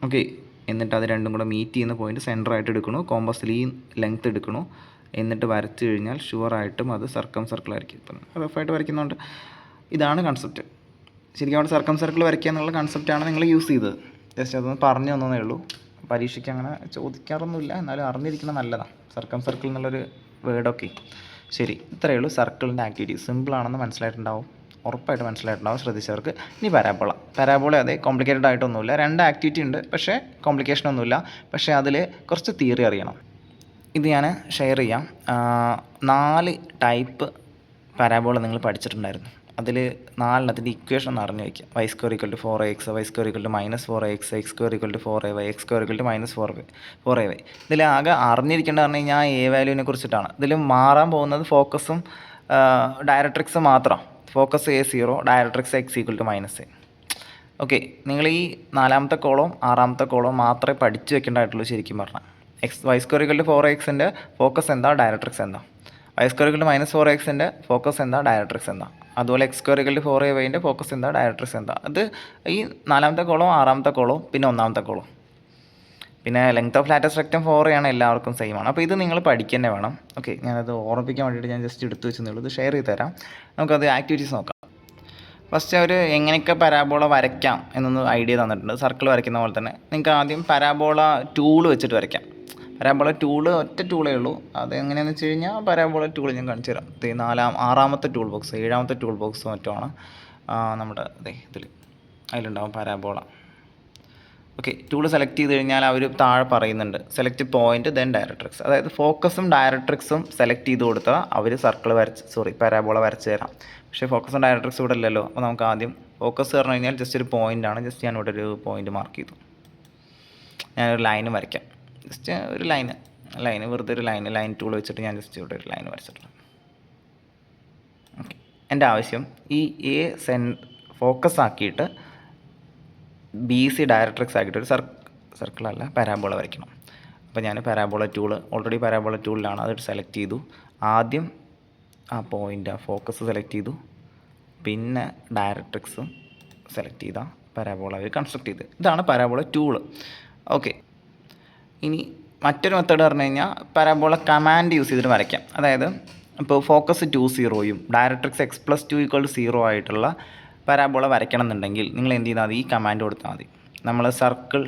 ഓക്കെ, എന്നിട്ട് അത് രണ്ടും കൂടെ മീറ്റ് ചെയ്യുന്ന പോയിൻറ്റ് സെൻറ്ററായിട്ട് എടുക്കണു, കോമ്പസിൽ ഈ ലെങ്ത്ത് എടുക്കണു, എന്നിട്ട് വരച്ച് കഴിഞ്ഞാൽ ഷുവറായിട്ടും അത് സർക്കിളായിരിക്കും. ഇപ്പം റഫായിട്ട് വരയ്ക്കുന്നുണ്ട്. ഇതാണ് കൺസെപ്റ്റ്. ശരിക്കും അവിടെ സർക്കിൾ വരയ്ക്കുക എന്നുള്ള കൺസെപ്റ്റാണ് നിങ്ങൾ യൂസ് ചെയ്തത്. ജസ്റ്റ് അതൊന്ന് പറഞ്ഞു തന്നേ ഉള്ളൂ. പരീക്ഷയ്ക്ക് അങ്ങനെ ചോദിക്കാറൊന്നുമില്ല, എന്നാലും അറിഞ്ഞിരിക്കണം നല്ലതാണ് സർക്കിൾ എന്നുള്ളൊരു വേർഡൊക്കെ. ശരി, ഇത്രയേ ഉള്ളൂ സർക്കിളിൻ്റെ ആക്ടിവിറ്റി. സിമ്പിളാണെന്ന് മനസ്സിലായിട്ടുണ്ടാവും, ഉറപ്പായിട്ട് മനസ്സിലായിട്ടുണ്ടാവും ശ്രദ്ധിച്ചവർക്ക്. ഇനി പരാബോള അതെ കോംപ്ലിക്കേറ്റഡ് ആയിട്ടൊന്നുമില്ല. 2 ആക്ടിവിറ്റി ഉണ്ട്, പക്ഷേ കോംപ്ലിക്കേഷനൊന്നുമില്ല. പക്ഷേ അതിൽ കുറച്ച് തിയറി അറിയണം. ഇത് ഞാൻ ഷെയർ ചെയ്യാം. 4 ടൈപ്പ് പരാബോള നിങ്ങൾ പഠിച്ചിട്ടുണ്ടായിരുന്നു. അതിൽ 4 ഇക്വേഷൻ ഒന്ന് അറിഞ്ഞു വയ്ക്കുക. y² = 4ax, y² = -4ax, x² = 4ay, x² = -4ay. ഇതിൽ ആകെ അറിഞ്ഞിരിക്കേണ്ട പറഞ്ഞു കഴിഞ്ഞാൽ എ വാല്യൂവിനെ കുറിച്ചിട്ടാണ്. ഇതിൽ മാറാൻ പോകുന്നത് ഫോക്കസും ഡയറക്ട്രിക്സും മാത്രം. Focus A0, directrix x = -a. Okay, നിങ്ങൾ ഈ 4ാമത്തെ കോളവും 6ാമത്തെ കോളവും മാത്രമേ പഠിച്ചു വെക്കേണ്ടതായിട്ടുള്ളൂ. ശരിക്കും പറഞ്ഞാൽ y² = 4ax-ൻ്റെ ഫോക്കസ് എന്താ, ഡയറക്ട്രിക്സ് എന്താ, y² = -4ax-ൻ്റെ ഫോക്കസ് എന്താ, ഡയറക്ട്രിക്സ് എന്താ, അതുപോലെ x² = 4ay-ൻ്റെ ഫോക്കസ് എന്താ, ഡയറക്ട്രിക്സ് എന്താ. അത് ഈ 4ാമത്തെ കോളവും 6ാമത്തെ കോളവും പിന്നെ 1ാമത്തെ കോളവും. പിന്നെ ലെങ്ത് ഓഫ് ലാറ്റസ്റ്റ് റെക്റ്റം 4 ആണ്, എല്ലാവർക്കും സെയിം ആണ്. അപ്പോൾ ഇത് നിങ്ങൾ പഠിക്കുക വേണം. ഓക്കെ, ഞാനത് ഓർമ്മിപ്പിക്കാൻ വേണ്ടിയിട്ട് ഞാൻ ജസ്റ്റ് എടുത്തു വെച്ചതേ ഉള്ളൂ. ഇത് ഷെയർ ചെയ്ത് തരാം. നമുക്കത് ആക്ടിവിറ്റീസ് നോക്കാം. ഫസ്റ്റ് അവർ എങ്ങനെയൊക്കെ പരാബോള വരയ്ക്കാം എന്നൊന്ന് ഐഡിയ തന്നിട്ടുണ്ട്. സർക്കിൾ വരയ്ക്കുന്ന പോലെ തന്നെ നിങ്ങൾക്ക് ആദ്യം പരാബോള ടൂൾ വെച്ചിട്ട് വരയ്ക്കാം. പരാബോള ടൂള് ഒറ്റ ടൂളേ ഉള്ളൂ. അത് എങ്ങനെയാണെന്ന് വെച്ച് കഴിഞ്ഞാൽ പരാബോള ടൂൾ ഞാൻ കാണിച്ചു തരാം. 6ാമത്തെ ടൂൾ ബോക്സ്, 7ാമത്തെ ടൂൾ ബോക്സ് മറ്റുമാണ് നമ്മുടെ ഇതിൽ അതിലുണ്ടാവും പരാബോള. ഓക്കെ, ടൂൾ സെലക്ട് ചെയ്ത് കഴിഞ്ഞാൽ അവർ താഴെ പറയുന്നുണ്ട് സെലക്ട് പോയിന്റ് ദെൻ ഡയറക്ട്രിക്സ്. അതായത് ഫോക്കസും ഡയറക്ട്രിക്സും സെലക്ട് ചെയ്ത് കൊടുത്താൽ അവർ പരാബോള വരച്ച് തരാം. പക്ഷേ ഫോക്കസും ഡയറക്ട്രിക്സും ഇവിടെ ഇല്ലല്ലോ. അപ്പോൾ നമുക്ക് ആദ്യം ഫോക്കസ് പറഞ്ഞു കഴിഞ്ഞാൽ ജസ്റ്റ് ഒരു പോയിൻ്റാണ്. ജസ്റ്റ് ഞാൻ ഇവിടെ ഒരു പോയിൻ്റ് മാർക്ക് ചെയ്തു. ഞാനൊരു ലൈന് വരയ്ക്കാം. ജസ്റ്റ് ഒരു ലൈന് വെറുതെ ഒരു ലൈൻ ടൂൾ വെച്ചിട്ട് ഞാൻ ജസ്റ്റ് ഇവിടെ ഒരു ലൈൻ വരച്ചിട്ടുണ്ട്. ഓക്കെ, എൻ്റെ ആവശ്യം ഈ എ ഫോക്കസ് ആക്കിയിട്ട് BC ഡയറക്ട്രിക്സ് ആക്കിയിട്ട് ഒരു സർക്കിളല്ല പരാബോള വരയ്ക്കണം. അപ്പോൾ ഞാൻ പരാബോള ടൂള് ഓൾറെഡി പരാബോള ടൂളിലാണ്, അത് സെലക്ട് ചെയ്തു. ആദ്യം ആ പോയിൻ്റ് ഫോക്കസ് സെലക്ട് ചെയ്തു, പിന്നെ ഡയറക്ട്രിക്സും സെലക്ട് ചെയ്താൽ പരാബോള അവർ കൺസ്ട്രക്ട് ചെയ്ത്. ഇതാണ് പരാബോള ടൂള്. ഓക്കെ, ഇനി മറ്റൊരു മെത്തേഡ് പറഞ്ഞു കഴിഞ്ഞാൽ പരാബോള കമാൻഡ് യൂസ് ചെയ്തിട്ട് വരയ്ക്കാം. അതായത് ഇപ്പോൾ ഫോക്കസ് 2 0യും ഡയറക്ട്രിക്സ് x+2 = 0 ആയിട്ടുള്ള പരാബോള വരയ്ക്കണം എന്നുണ്ടെങ്കിൽ നിങ്ങൾ എന്ത് ചെയ്താൽ മതി, ഈ കമാൻഡ് കൊടുത്താൽ മതി. നമ്മൾ സർക്കിൾ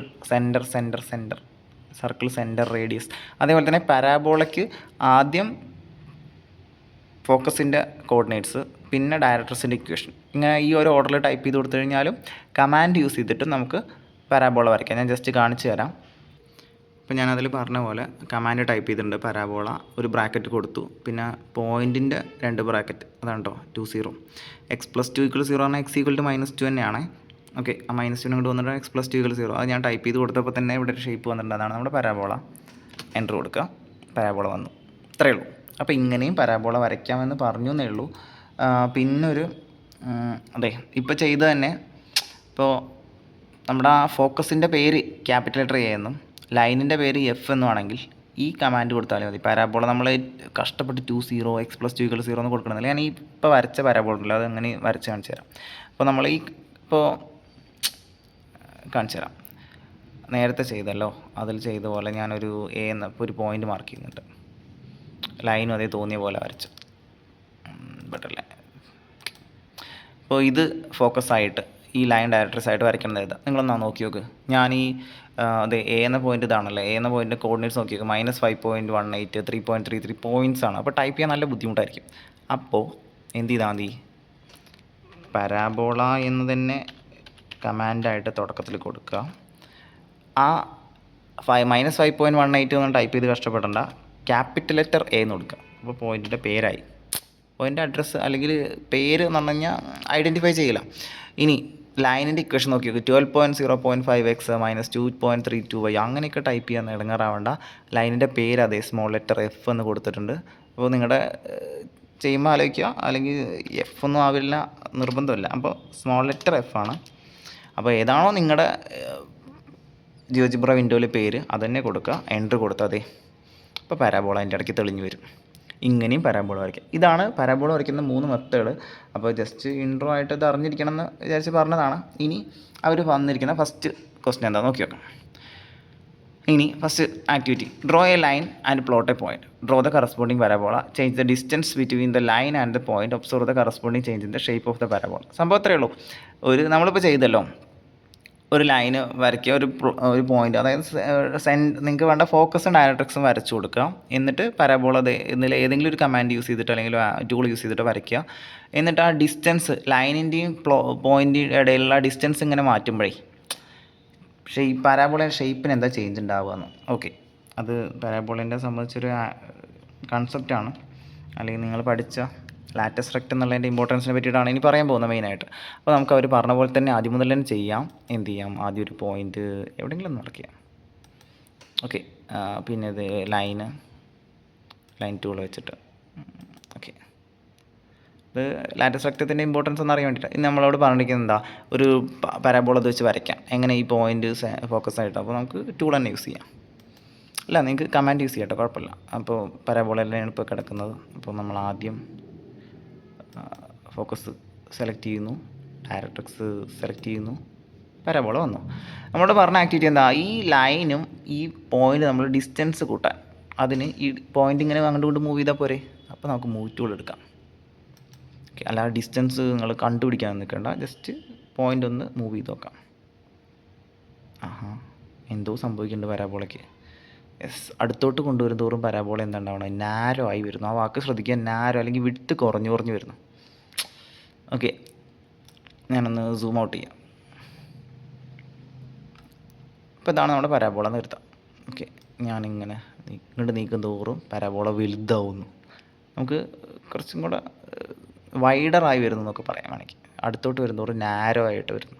സെൻറ്റർ റേഡിയസ്. അതേപോലെ തന്നെ പരാബോളയ്ക്ക് ആദ്യം ഫോക്കസിൻ്റെ കോർഡിനേറ്റ്സ്, പിന്നെ ഡയറക്ട്രിക്സിൻ്റെ ഇക്വേഷൻ, ഇങ്ങനെ ഈ ഒരു ഓർഡറിൽ ടൈപ്പ് ചെയ്ത് കൊടുത്തു കഴിഞ്ഞാലും കമാൻഡ് യൂസ് ചെയ്തിട്ട് നമുക്ക് പരാബോള വരയ്ക്കാം. ഞാൻ ജസ്റ്റ് കാണിച്ചു തരാം. ഇപ്പോൾ ഞാനതിൽ പറഞ്ഞ പോലെ കമാൻഡ് ടൈപ്പ് ചെയ്തിട്ടുണ്ട്. പരാബോള ഒരു ബ്രാക്കറ്റ് കൊടുത്തു, പിന്നെ പോയിൻറ്റിൻ്റെ 2 ബ്രാക്കറ്റ്, അതാണ് കേട്ടോ 2 0. x+2 = 0 ആണ്. x = -2 തന്നെയാണ്. ഓക്കെ, ആ -2 കൊണ്ട് വന്നിട്ട് x+2 = 0. അത് ഞാൻ ടൈപ്പ് ചെയ്ത് കൊടുത്തപ്പോൾ തന്നെ ഇവിടെ ഒരു ഷേപ്പ് വന്നിട്ടുണ്ട്. അതാണ് നമ്മുടെ പരാബോള. എൻ്റർ കൊടുക്കുക, പരാബോള വന്നു. ഇത്രയേ ഉള്ളൂ. അപ്പോൾ ഇങ്ങനെയും പരാബോള വരയ്ക്കാമെന്ന് പറഞ്ഞു എന്നേ ഉള്ളൂ. പിന്നൊരു അതെ ഇപ്പോൾ ചെയ്ത് തന്നെ ഇപ്പോൾ നമ്മുടെ ആ ഫോക്കസിൻ്റെ പേര് ക്യാപിറ്റൽ ലെറ്റർ A എന്നും ലൈനിൻ്റെ പേര് F എന്നുമാണെങ്കിൽ ഈ കമാൻഡ് കൊടുത്താലും മതി. പരാബോള നമ്മൾ കഷ്ടപ്പെട്ട് 2 0 x+2 = 0 എന്ന് കൊടുക്കണമെന്നില്ല. ഞാൻ ഈ ഇപ്പോൾ വരച്ച പരാബോള ഉണ്ടല്ലോ, അത് അങ്ങനെ വരച്ച് കാണിച്ചു തരാം. അപ്പോൾ നമ്മൾ ഇപ്പോൾ കാണിച്ചു തരാം. നേരത്തെ ചെയ്തല്ലോ, അതിൽ ചെയ്ത പോലെ ഞാനൊരു A എന്ന ഇപ്പോൾ ഒരു പോയിൻ്റ് മാർക്ക് ചെയ്യുന്നുണ്ട്. ലൈനും അതേ തോന്നിയ പോലെ വരച്ചു. ബട്ടല്ലേ, അപ്പോൾ ഇത് ഫോക്കസായിട്ട് ഈ ലൈൻ ഡയറക്ട്രിക്സ് ആയിട്ട് വരയ്ക്കുന്നത് ഏതാ നിങ്ങളൊന്നാ നോക്കി നോക്ക്. ഞാൻ ഈ അതെ A എന്ന പോയിൻ്റ് ഇതാണല്ലോ, A എന്ന പോയിൻ്റ് കോർഡിനേറ്റ്സ് നോക്കി നോക്ക്. -5.18, 3.33 പോയിൻറ്റ്സ് ആണ്. അപ്പോൾ ടൈപ്പ് ചെയ്യാൻ നല്ല ബുദ്ധിമുട്ടായിരിക്കും. അപ്പോൾ എന്ത് ചെയ്താൽ മതി, പരാബോള എന്ന് തന്നെ കമാൻഡായിട്ട് തുടക്കത്തിൽ കൊടുക്കുക. ആ -5.18 എന്ന് ടൈപ്പ് ചെയ്ത് കഷ്ടപ്പെടേണ്ട, ക്യാപിറ്റൽ ലെറ്റർ A എന്ന് കൊടുക്കുക. അപ്പോൾ പോയിൻറ്റിൻ്റെ പേരായി. പോയിൻ്റ് അഡ്രസ്സ് അല്ലെങ്കിൽ പേര് എന്ന് പറഞ്ഞു കഴിഞ്ഞാൽ ഐഡൻറ്റിഫൈ ചെയ്യില്ല. ഇനി ലൈനിൻ്റെ ഇക്വേഷൻ നോക്കി നോക്കി 12.0.5x -2.32y അങ്ങനെയൊക്കെ ടൈപ്പ് ചെയ്യാൻ ഇടങ്ങാറാവേണ്ട. ലൈനിൻ്റെ പേര് അതേ സ്മോൾ ലെറ്റർ F എന്ന് കൊടുത്തിട്ടുണ്ട്. അപ്പോൾ നിങ്ങളുടെ ചെയ്യുമ്പോൾ ആലോചിക്കുക, അല്ലെങ്കിൽ F ഒന്നും ആവില്ല നിർബന്ധമില്ല. അപ്പോൾ സ്മോൾ ലെറ്റർ F ആണ്. അപ്പോൾ ഏതാണോ നിങ്ങളുടെ ജിയോജിബ്ര വിൻഡോയിൽ പേര് അത് തന്നെ കൊടുക്കുക, എൻ്റർ കൊടുത്താൽ മതി. അപ്പോൾ പരാബോള അതിൻ്റെ ഇടയ്ക്ക് തെളിഞ്ഞ് വരും. ഇങ്ങനെയും പരാബോള വരയ്ക്കാം. ഇതാണ് പരാബോള വരയ്ക്കുന്ന 3 മെത്തേഡ്. അപ്പോൾ ജസ്റ്റ് ഇൻട്രോ ആയിട്ട് ഇത് അറിഞ്ഞിരിക്കണം എന്ന് വിചാരിച്ച് പറഞ്ഞതാണ്. ഇനി അവർ വന്നിരിക്കുന്ന ഫസ്റ്റ് ക്വസ്റ്റ്യൻ എന്താണെന്ന് നോക്കി നോക്കാം. ഇനി first activity, draw A line and plot A point. Draw the corresponding parabola, change the distance between the line and the point, observe the corresponding change in the shape of the parabola. സംഭവം അത്രയേ ഉള്ളൂ. നമ്മളിപ്പോൾ ചെയ്തല്ലോ, ഒരു line വരയ്ക്കുക, ഒരു point, അതായത് നിങ്ങൾക്ക് വേണ്ട ഫോക്കസും ഡയറക്ട്രിക്സും വരച്ചു കൊടുക്കുക. എന്നിട്ട് പരാബോള ഇതിൽ ഏതെങ്കിലും ഒരു കമാൻഡ് യൂസ് ചെയ്തിട്ടോ അല്ലെങ്കിൽ ടൂൾ യൂസ് ചെയ്തിട്ടോ വരയ്ക്കുക. എന്നിട്ട് ആ ഡിസ്റ്റൻസ് ലൈനിൻ്റെയും പോയിൻ്റിൻ്റെ ഇടയിലുള്ള ഡിസ്റ്റൻസ് ഇങ്ങനെ മാറ്റുമ്പോഴേ പരാബോളയുടെ ഷേപ്പിന് എന്താ ചേഞ്ച് ഉണ്ടാവുകയെന്ന്. ഓക്കെ, അത് പരാബോളേൻ്റെ സംബന്ധിച്ചൊരു കൺസെപ്റ്റാണ്, അല്ലെങ്കിൽ നിങ്ങൾ പഠിച്ച ലാറ്റസ് റെക്റ്റ് എന്നുള്ളതിൻ്റെ ഇമ്പോർട്ടൻസിനെ പറ്റിയിട്ടാണ് ഇനി പറയാൻ പോകുന്നത് മെയിനായിട്ട്. അപ്പോൾ നമുക്ക് അവർ പറഞ്ഞ പോലെ തന്നെ ആദ്യം മുതൽ തന്നെ ചെയ്യാം. എന്ത് ചെയ്യാം, ആദ്യം ഒരു പോയിൻ്റ് എവിടെയെങ്കിലും ഒന്ന് വരയ്ക്കാം. ഓക്കെ, പിന്നെ ഇത് ലൈൻ ടൂൾ വെച്ചിട്ട്. ഓക്കെ, ഇത് ലാറ്റസ് റെക്റ്റത്തിൻ്റെ ഇമ്പോർട്ടൻസ് ഒന്ന് അറിയാൻ വേണ്ടിയിട്ട് ഇന്ന് നമ്മളോട് പറഞ്ഞിരിക്കുന്നത് എന്താ, ഒരു പരാബോള ഇത് വെച്ച് വരയ്ക്കാം, എങ്ങനെ ഈ പോയിൻ്റ് ഫോക്കസ് ആയിട്ട്. അപ്പോൾ നമുക്ക് ടൂൾ തന്നെ യൂസ് ചെയ്യാം. അല്ല, നിങ്ങൾക്ക് കമാൻഡ് യൂസ് ചെയ്യാം കേട്ടോ, കുഴപ്പമില്ല. അപ്പോൾ പരാബോള തന്നെയാണ് ഇപ്പോൾ കിടക്കുന്നത്. അപ്പോൾ നമ്മൾ ആദ്യം ഫോക്കസ് സെലക്ട് ചെയ്യുന്നു, ഡയറക്ട്രിക്സ് സെലക്ട് ചെയ്യുന്നു, പരാബോള വന്നു. നമ്മളോട് പറഞ്ഞ ആക്ടിവിറ്റി എന്താ, ഈ ലൈനും ഈ പോയിൻ്റ് നമ്മൾ ഡിസ്റ്റൻസ് കൂട്ടാൻ, അതിന് ഈ പോയിൻ്റ് ഇങ്ങനെ അങ്ങോട്ട് കൊണ്ട് മൂവ് ചെയ്താൽ പോരെ. അപ്പോൾ നമുക്ക് മൂവ് ടൂൾ എടുക്കാം. ഓക്കെ, അല്ലാതെ ഡിസ്റ്റൻസ് നിങ്ങൾ കണ്ടുപിടിക്കാൻ നിൽക്കേണ്ട, ജസ്റ്റ് പോയിൻ്റ് ഒന്ന് മൂവ് ചെയ്ത് നോക്കാം. എന്തോ സംഭവിക്കുന്നുണ്ട് പരാബോളയ്ക്ക്. അടുത്തോട്ട് കൊണ്ടുവരും തോറും പരാബോള എന്താ ഉണ്ടാവണം, നാരോ ആയി വരുന്നു. ആ വാക്ക് ശ്രദ്ധിക്കുക, നാരോ അല്ലെങ്കിൽ വിഡ്ത്ത് കുറഞ്ഞു വരുന്നു. ഓക്കെ, ഞാനൊന്ന് സൂം ഔട്ട് ചെയ്യാം. അപ്പോൾ ഇതാണ് നമ്മുടെ പരാബോള നിർത്താം. ഓക്കെ, ഞാനിങ്ങനെ ഇങ്ങോട്ട് നീക്കും തോറും പരാബോള വലുതാവുന്നു. നമുക്ക് കുറച്ചും കൂടെ വൈഡറായി വരുന്നു എന്നൊക്കെ പറയാൻ വേണമെങ്കിൽ. അടുത്തോട്ട് വരുന്നതോറും നാരോ ആയിട്ട് വരുന്നു.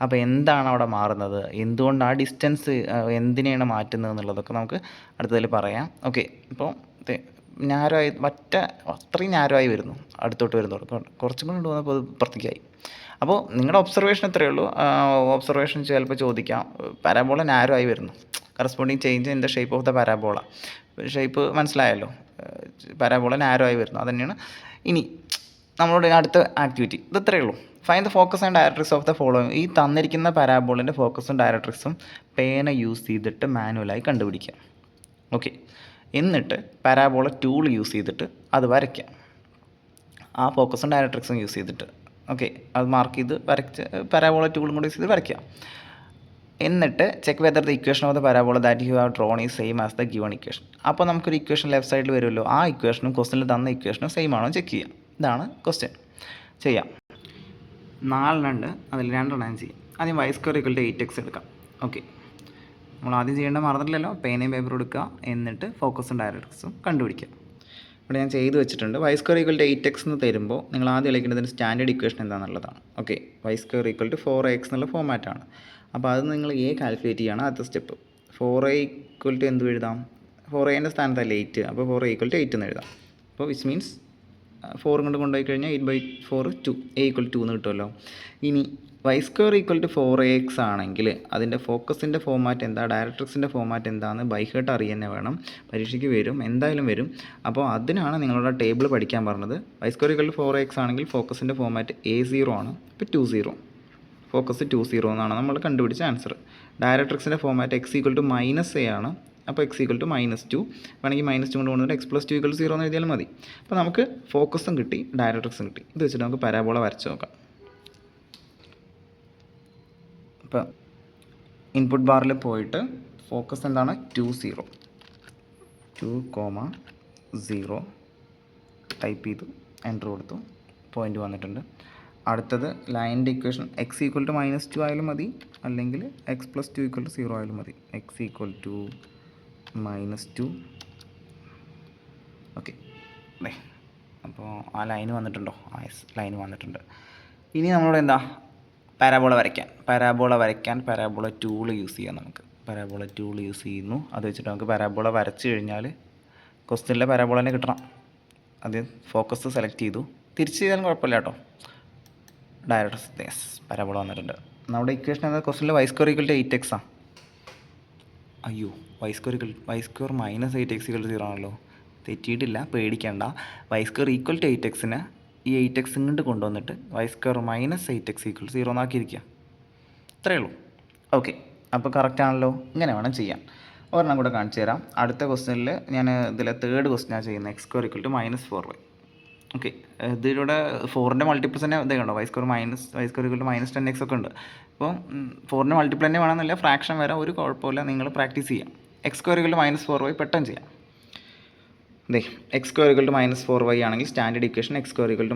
അപ്പോൾ എന്താണ് അവിടെ മാറുന്നത്, എന്തുകൊണ്ട് ആ ഡിസ്റ്റൻസ് എന്തിനെയാണ് മാറ്റുന്നത് എന്നുള്ളതൊക്കെ നമുക്ക് അടുത്തതിൽ പറയാം. ഓക്കെ, ഇപ്പോൾ നാരോ ആയി അത്രയും നാരോ ആയി വരുന്നു. അടുത്തോട്ട് വരുന്നതോടെ കുറച്ചും കൂടി കൊണ്ടുവന്നപ്പോൾ അത് പ്രത്യേകമായി. അപ്പോൾ നിങ്ങളുടെ ഒബ്സർവേഷൻ ഇത്രയേ ഉള്ളൂ. ഒബ്സർവേഷൻ ചിലപ്പോൾ ചോദിക്കാം, പരാബോള നാരോ ആയി വരുന്നു, corresponding change in the shape of the parabola. Shape മനസ്സിലായല്ലോ, പരാബോള നാരോ ആയി വരുന്നു, അതുതന്നെയാണ്. ഇനി നമ്മളോട് അടുത്ത ആക്ടിവിറ്റി ഇത് ഇത്രയേ ഉള്ളൂ. Find the focus and directrix of the following. ഈ തന്നിരിക്കുന്ന പരാബോളിൻ്റെ ഫോക്കസും ഡയറക്ട്രിക്സും പേന യൂസ് ചെയ്തിട്ട് മാനുവലായി കണ്ടുപിടിക്കാം. ഓക്കെ, എന്നിട്ട് പരാബോള ടൂൾ യൂസ് ചെയ്തിട്ട് അത് വരയ്ക്കാം, ആ ഫോക്കസും ഡയറക്ട്രിക്സും യൂസ് ചെയ്തിട്ട്. ഓക്കെ, അത് മാർക്ക് ചെയ്ത് വരച്ച് പരാബോള ടൂളും കൂടി യൂസ് ചെയ്ത് വരയ്ക്കാം. എന്നിട്ട് check whether the equation of the parabola that you have drone is same as the given equation. അപ്പോൾ നമുക്കൊരു ഇക്വേഷൻ ലെഫ്റ്റ് സൈഡിൽ വരുമല്ലോ, ആ ഇക്വേഷനും ക്വസ്റ്റനിൽ തന്ന ഇക്വേഷനും സെയിം ആണോ ചെക്ക് ചെയ്യാം. ഇതാണ് ക്വസ്റ്റ്യൻ. ചെയ്യാം, 4 ഉണ്ട്, അതിൽ 2 ചെയ്യാം. ആദ്യം y² = 8x എടുക്കാം. ഓക്കെ, നമ്മൾ ആദ്യം ചെയ്യേണ്ടത് മറന്നിട്ടില്ലല്ലോ, പേനയും പേപ്പറും എടുക്കുക, എന്നിട്ട് ഫോക്കസും ഡയറക്ട്രിക്സും കണ്ടുപിടിക്കുക. ഇവിടെ ഞാൻ ചെയ്ത് വെച്ചിട്ടുണ്ട്. y² = 8x എന്ന് തരുമ്പോൾ നിങ്ങൾ ആദ്യം കളിക്കേണ്ടതിന് സ്റ്റാൻഡേർഡ് ഇക്വേഷൻ എന്താണെന്നുള്ളതാണ്. ഓക്കെ, y² = 4x എന്നുള്ള ഫോമാറ്റാണ്. അപ്പോൾ അത് നിങ്ങൾ കാൽക്കുലേറ്റ് ചെയ്യുകയാണ് ആദ്യത്തെ സ്റ്റെപ്പ്. 4a = എന്ത് എഴുതാം, 4aൻ്റെ സ്ഥാനത്തല്ല 8, അപ്പോൾ 4a = 8 എന്ന് എഴുതാം. അപ്പോൾ വിച്ച് മീൻസ് 4 കൊണ്ട് കൊണ്ടുപോയി കഴിഞ്ഞാൽ 8/4 2, a = 2 എന്ന് കിട്ടുമല്ലോ. ഇനി y² = 4ax ആണെങ്കിൽ അതിൻ്റെ ഫോക്കസിൻ്റെ ഫോമാറ്റ് എന്താ, ഡയറക്ട്രിക്സിൻ്റെ ഫോമാറ്റ് എന്താണെന്ന് ബൈഹേർട്ട് അറിയാൻ വേണം. പരീക്ഷയ്ക്ക് വരും, എന്തായാലും വരും. അപ്പോൾ അതിനാണ് നിങ്ങളുടെ ടേബിൾ പഠിക്കാൻ പറഞ്ഞത്. y² = 4ax ആണെങ്കിൽ ഫോക്കസിൻ്റെ ഫോമാറ്റ് a0 ആണ്, ഇപ്പോൾ 20, ഫോക്കസ് 20 എന്നാണ് നമ്മൾ കണ്ടുപിടിച്ച ആൻസർ. ഡയറക്ട്രിക്സിൻ്റെ ഫോമാറ്റ് x = -a ആണ്, അപ്പോൾ x = -2, വേണമെങ്കിൽ -2 കൊണ്ട് കൊണ്ടുവന്നിട്ട് x + 2 = 0 എന്ന് എഴുതിയാലും മതി. അപ്പോൾ നമുക്ക് ഫോക്കസും കിട്ടി, ഡയറക്ട്രിക്സും കിട്ടി. ഇത് വെച്ചിട്ട് നമുക്ക് പരാബോള വരച്ച് നോക്കാം. ഇപ്പോൾ ഇൻപുട്ട് ബാറിൽ പോയിട്ട് ഫോക്കസ് എന്താണ്, 2, 0 ടൈപ്പ് ചെയ്തു, എൻ്റർ കൊടുത്തു, പോയിൻ്റ് വന്നിട്ടുണ്ട്. അടുത്തത് ലൈനിൻ്റെ ഇക്വേഷൻ x = -2 ആയാലും മതി, അല്ലെങ്കിൽ x + 2 = 0 ആയാലും മതി. x = -2. ഓക്കെ, അല്ലേ, അപ്പോൾ ആ ലൈന് വന്നിട്ടുണ്ടോ, ലൈന് വന്നിട്ടുണ്ട്. ഇനി നമ്മളോട് എന്താ, പരാബോള വരയ്ക്കാൻ പരാബോള ടൂൾ യൂസ് ചെയ്യാം. നമുക്ക് പരാബോള ടൂൾ യൂസ് ചെയ്യുന്നു, അത് വെച്ചിട്ട് നമുക്ക് പരാബോള വരച്ച് കഴിഞ്ഞാൽ ക്വസ്റ്റ്യനിലെ പരാബോള തന്നെ കിട്ടണം. അത് ഫോക്കസ് സെലക്ട് ചെയ്തു, തിരിച്ച് ചെയ്താലും കുഴപ്പമില്ല കേട്ടോ. ഡയറക്ട്രിക്സ് പരാബോള വന്നിട്ടുണ്ട്. നമ്മുടെ ഇക്വേഷൻ എന്താ, ക്വസ്റ്റ്യനിൽ y² = 8x ആണ്. അയ്യോ, y² മൈനസ് 8x=0 ആണല്ലോ. തെറ്റിയിട്ടില്ല, പേടിക്കേണ്ട. y² ഈക്വൽ ടു 8xനെ ഈ 8x ഇങ്ങോട്ട് കൊണ്ടുവന്നിട്ട് y² മൈനസ് 8x=0 എന്നാക്കിയിരിക്കുക. ഇത്രയേ ഉള്ളൂ. ഓക്കെ, അപ്പോൾ കറക്റ്റ് ആണല്ലോ. ഇങ്ങനെ വേണം ചെയ്യാൻ. ഒരെണ്ണം കൂടെ കാണിച്ചു തരാം. അടുത്ത ക്വസ്റ്റ്യനിൽ ഞാൻ ഇതിലെ തേർഡ് ക്വസ്റ്റ്യനാണ് ചെയ്യുന്നത്. x² -4y. ഓക്കെ, ഇതിലൂടെ 4ൻ്റെ മൾട്ടിപ്പിൾസ് തന്നെ ഇതേ കണ്ടോ, y² -10x ഒക്കെ ഉണ്ട്. അപ്പോൾ 4ൻ്റെ മൾട്ടിപ്പിൾ തന്നെ വേണമെന്നില്ല, ഫ്രാക്ഷൻ വരാം, ഒരു കുഴപ്പമില്ല. നിങ്ങൾ പ്രാക്ടീസ് ചെയ്യാം. x² -4y പെട്ടെന്ന് ചെയ്യാം. ദേ x² -4y ആണെങ്കിൽ സ്റ്റാൻഡേർഡ് ഇക്വേഷൻ x²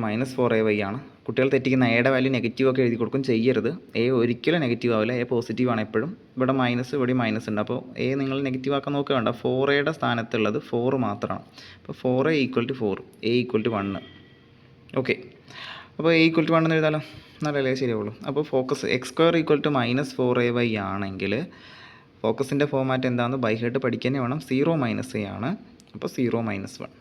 -4ay ആണ്. കുട്ടികൾ തെറ്റിക്കുന്ന എയുടെ വാല്യൂ നെഗറ്റീവ് ഒക്കെ എഴുതി കൊടുക്കും, ചെയ്യരുത്. എ ഒരിക്കലും നെഗറ്റീവ് ആവില്ല, എ പോസിറ്റീവ് ആണ് എപ്പോഴും. ഇവിടെ മൈനസ്, ഇവിടെ മൈനസ് ഉണ്ട്. അപ്പോൾ എ നിങ്ങൾ നെഗറ്റീവ് ആക്കാൻ നോക്കുക വേണ്ട. 4a സ്ഥാനത്തുള്ളത് 4 മാത്രമാണ്. അപ്പോൾ 4a = 4, a = 1. ഓക്കെ, അപ്പോൾ a = 1 എന്ന് എഴുതാലോ, നല്ലല്ലേ, ശരിയാവുള്ളൂ. അപ്പോൾ ഫോക്കസ് x² -4ay ആണെങ്കിൽ ഫോക്കസിൻ്റെ ഫോമാറ്റ് എന്താണെന്ന് ബൈ ഹെഡ് പഠിക്കാൻ വേണം. 0 - a ആണ്, അപ്പോൾ 0 - 1.